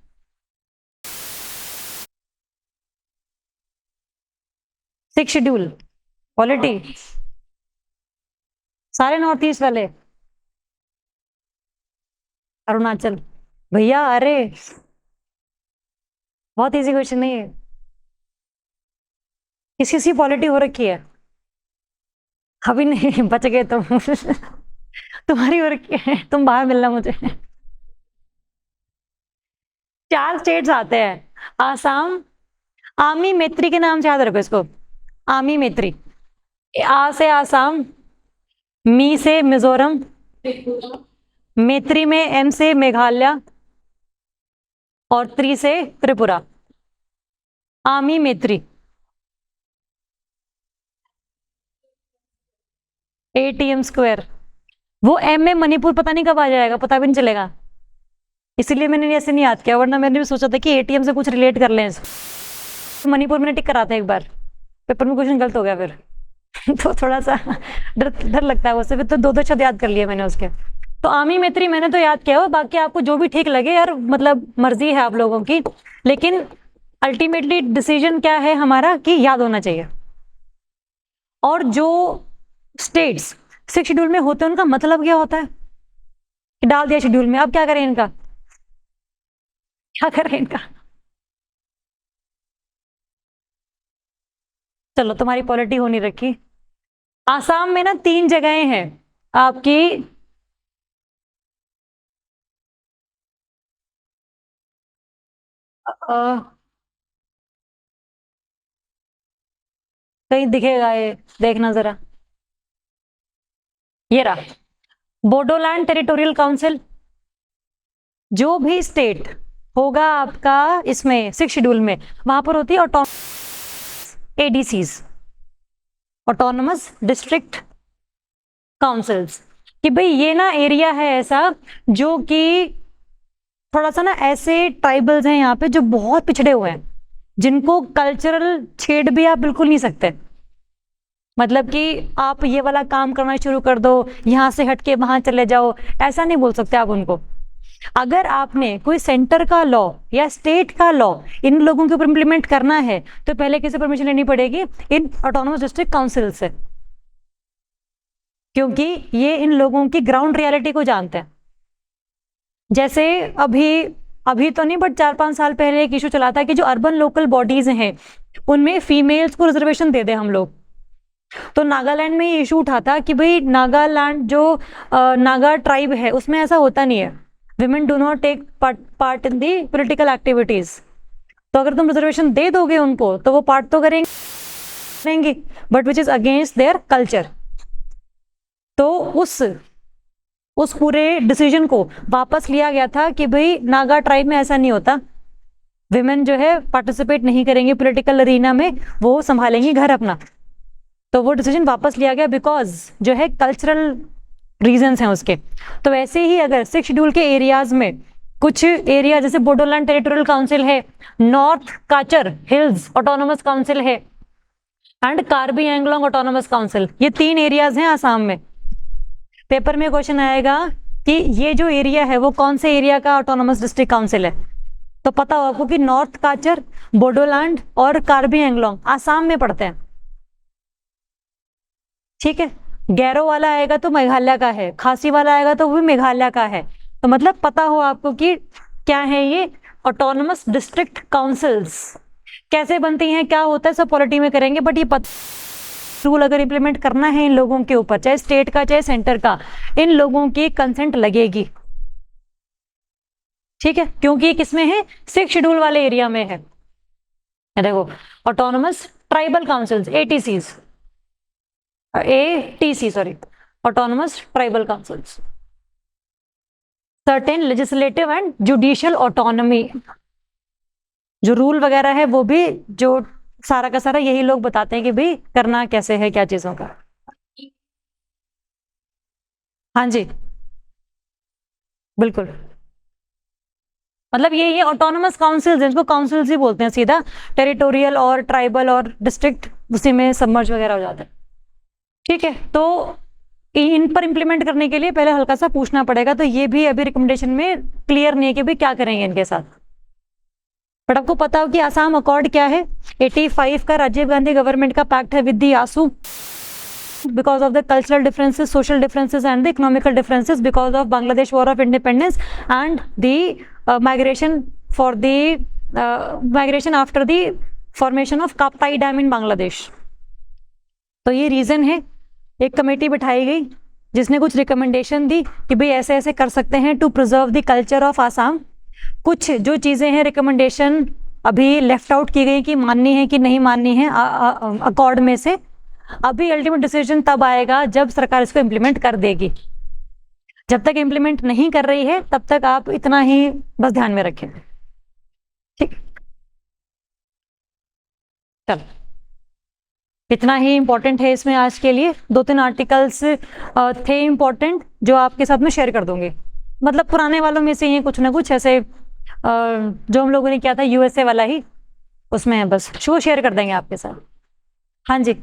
6 शेड्यूल पॉलिटी, सारे नॉर्थ ईस्ट वाले, अरुणाचल, भैया अरे बहुत इजी क्वेश्चन नहीं है, किसी किसी पॉलिटी हो रखी है, अभी नहीं बच गए तुम तुम्हारी हो रखी है, तुम बाहर मिलना मुझे। 4 स्टेट्स आते हैं, आसाम, आमी मैत्री के नाम से याद रखो इसको, आमी मैत्री। आ से आसाम, मी से मिजोरम, मैत्री में एम से मेघालय और त्रि से त्रिपुरा, आमी मैत्री। एटीएम स्क्वायर, वो एम में मणिपुर पता नहीं कब आ जाएगा, पता भी नहीं चलेगा, इसीलिए मैंने ऐसे नहीं याद किया, वरना मैंने भी सोचा था कि एटीएम से कुछ रिलेट कर लें। तो मणिपुर मैंने टिक करा था एक बार, पेपर में क्वेश्चन गलत हो गया फिर तो थोड़ा सा डर लगता है उससे, फिर तो 2-2 शब्द याद कर लिए मैंने उसके। तो आमी मैत्री मैंने तो याद किया हो, बाकी आपको जो भी ठीक लगे यार, मतलब मर्जी है आप लोगों की, लेकिन अल्टीमेटली डिसीजन क्या है हमारा कि याद होना चाहिए। और जो स्टेट्स 6 शेड्यूल में होते हैं उनका मतलब क्या होता है, कि डाल दिया शेड्यूल में, अब क्या करें इनका, क्या करें इनका। चलो तुम्हारी पॉलिटी हो नहीं रखी। आसाम में ना 3 जगहें हैं आपकी, कहीं दिखेगा ये, देखना जरा, ये रहा बोडोलैंड टेरिटोरियल काउंसिल। जो भी स्टेट होगा आपका इसमें 6 शेड्यूल में, वहां पर होती है एडीसीज, ऑटोनमस डिस्ट्रिक्ट काउंसिल्स, कि भाई ये ना एरिया है ऐसा जो कि थोड़ा सा ना ऐसे ट्राइबल्स हैं यहाँ पे जो बहुत पिछड़े हुए हैं, जिनको कल्चरल छेड़ भी आप बिल्कुल नहीं सकते। मतलब कि आप ये वाला काम करना शुरू कर दो, यहाँ से हट के वहां चले जाओ, ऐसा नहीं बोल सकते आप उनको। अगर आपने कोई सेंटर का लॉ या स्टेट का लॉ इन लोगों के ऊपर इंप्लीमेंट करना है तो पहले किसे परमिशन लेनी पड़ेगी? इन ऑटोनोमस डिस्ट्रिक्ट काउंसिल से, क्योंकि ये इन लोगों की ग्राउंड रियलिटी को जानते हैं। जैसे अभी तो नहीं, बट 4-5 साल पहले एक इशू चला था कि जो अर्बन लोकल बॉडीज हैं उनमें फीमेल्स को रिजर्वेशन दे दें हम लोग। तो नागालैंड में ये इशू उठा था कि भाई नागालैंड जो नागा ट्राइब है उसमें ऐसा होता नहीं है, women do not take part in the political activities. तो अगर तुम रिजर्वेशन दे दोगे उनको तो वो पार्ट तो करेंगे, but which is against their culture. तो उस पूरे डिसीजन को वापस लिया गया था कि भाई नागा ट्राइब में ऐसा नहीं होता, विमेन जो है पार्टिसिपेट नहीं करेंगे पॉलिटिकल अरीना में, वो संभालेंगी घर अपना। तो वो डिसीजन वापस लिया गया बिकॉज जो है कल्चरल रीजंस हैं उसके। तो वैसे ही अगर 6 शेड्यूल के एरियाज में कुछ एरिया जैसे बोडोलैंड टेरिटोरियल काउंसिल है, नॉर्थ काचर हिल्स ऑटोनोमस काउंसिल है and Karbi Anglong autonomous council, ये 3 एरियाज हैं आसाम में। पेपर में क्वेश्चन आएगा कि ये जो एरिया है वो कौन से एरिया का ऑटोनोमस डिस्ट्रिक्ट काउंसिल है, तो पता हो आपको कि नॉर्थ काचर, बोडोलैंड और कार्बी एंगलोंग आसाम में पड़ते हैं। ठीक है, गैरो वाला आएगा तो मेघालय का है, खासी वाला आएगा तो वो भी मेघालय का है। तो मतलब पता हो आपको कि क्या है ये ऑटोनोमस डिस्ट्रिक्ट काउंसिल्स, कैसे बनती हैं, क्या होता है, सब पॉलिटी में करेंगे। बट ये रूल अगर इंप्लीमेंट करना है इन लोगों के ऊपर, चाहे स्टेट का चाहे सेंटर का, इन लोगों की कंसेंट लगेगी। ठीक है, क्योंकि ये किसमें है? 6 शेड्यूल वाले एरिया में है। देखो autonomous tribal councils, ATC sorry, autonomous tribal councils, certain legislative and judicial autonomy, जो रूल वगैरह है वो भी जो सारा का सारा यही लोग बताते हैं कि भाई करना कैसे है, क्या चीजों का। हाँ जी बिल्कुल, मतलब ये ऑटोनोमस काउंसिल्स, जिनको काउंसिल्स ही बोलते हैं सीधा, टेरिटोरियल और ट्राइबल और डिस्ट्रिक्ट उसी में सबमर्ज वगैरह हो जाता है। ठीक है, तो इन पर इंप्लीमेंट करने के लिए पहले हल्का सा पूछना पड़ेगा, तो ये भी अभी रिकमेंडेशन में क्लियर नहीं है कि भाई क्या करेंगे इनके साथ। बट आपको पता हो कि आसाम अकॉर्ड क्या है, 85 का राजीव गांधी गवर्नमेंट का पैक्ट है with the AASU, because of the cultural differences, social differences and the economical differences, because of Bangladesh war of independence and the migration for the migration after the formation of Kaptai dam in Bangladesh. तो ये reason है, एक committee बिठाई गई जिसने कुछ recommendation दी कि भाई ऐसे ऐसे कर सकते हैं to preserve the culture of Assam. कुछ जो चीज़ें हैं रिकमेंडेशन अभी लेफ्ट आउट की गई कि माननी है कि नहीं माननी है अकॉर्ड में से। अभी अल्टीमेट डिसीजन तब आएगा जब सरकार इसको इम्प्लीमेंट कर देगी। जब तक इम्प्लीमेंट नहीं कर रही है तब तक आप इतना ही बस ध्यान में रखें। ठीक, चलो इतना ही इंपॉर्टेंट है इसमें आज के लिए। 2-3 आर्टिकल्स थे इंपॉर्टेंट जो आपके साथ में शेयर कर दूंगी, मतलब पुराने वालों में से ही कुछ ना कुछ ऐसे जो हम लोगों ने किया था USA वाला ही, उसमें बस शो शेयर कर देंगे आपके साथ। हाँ जी।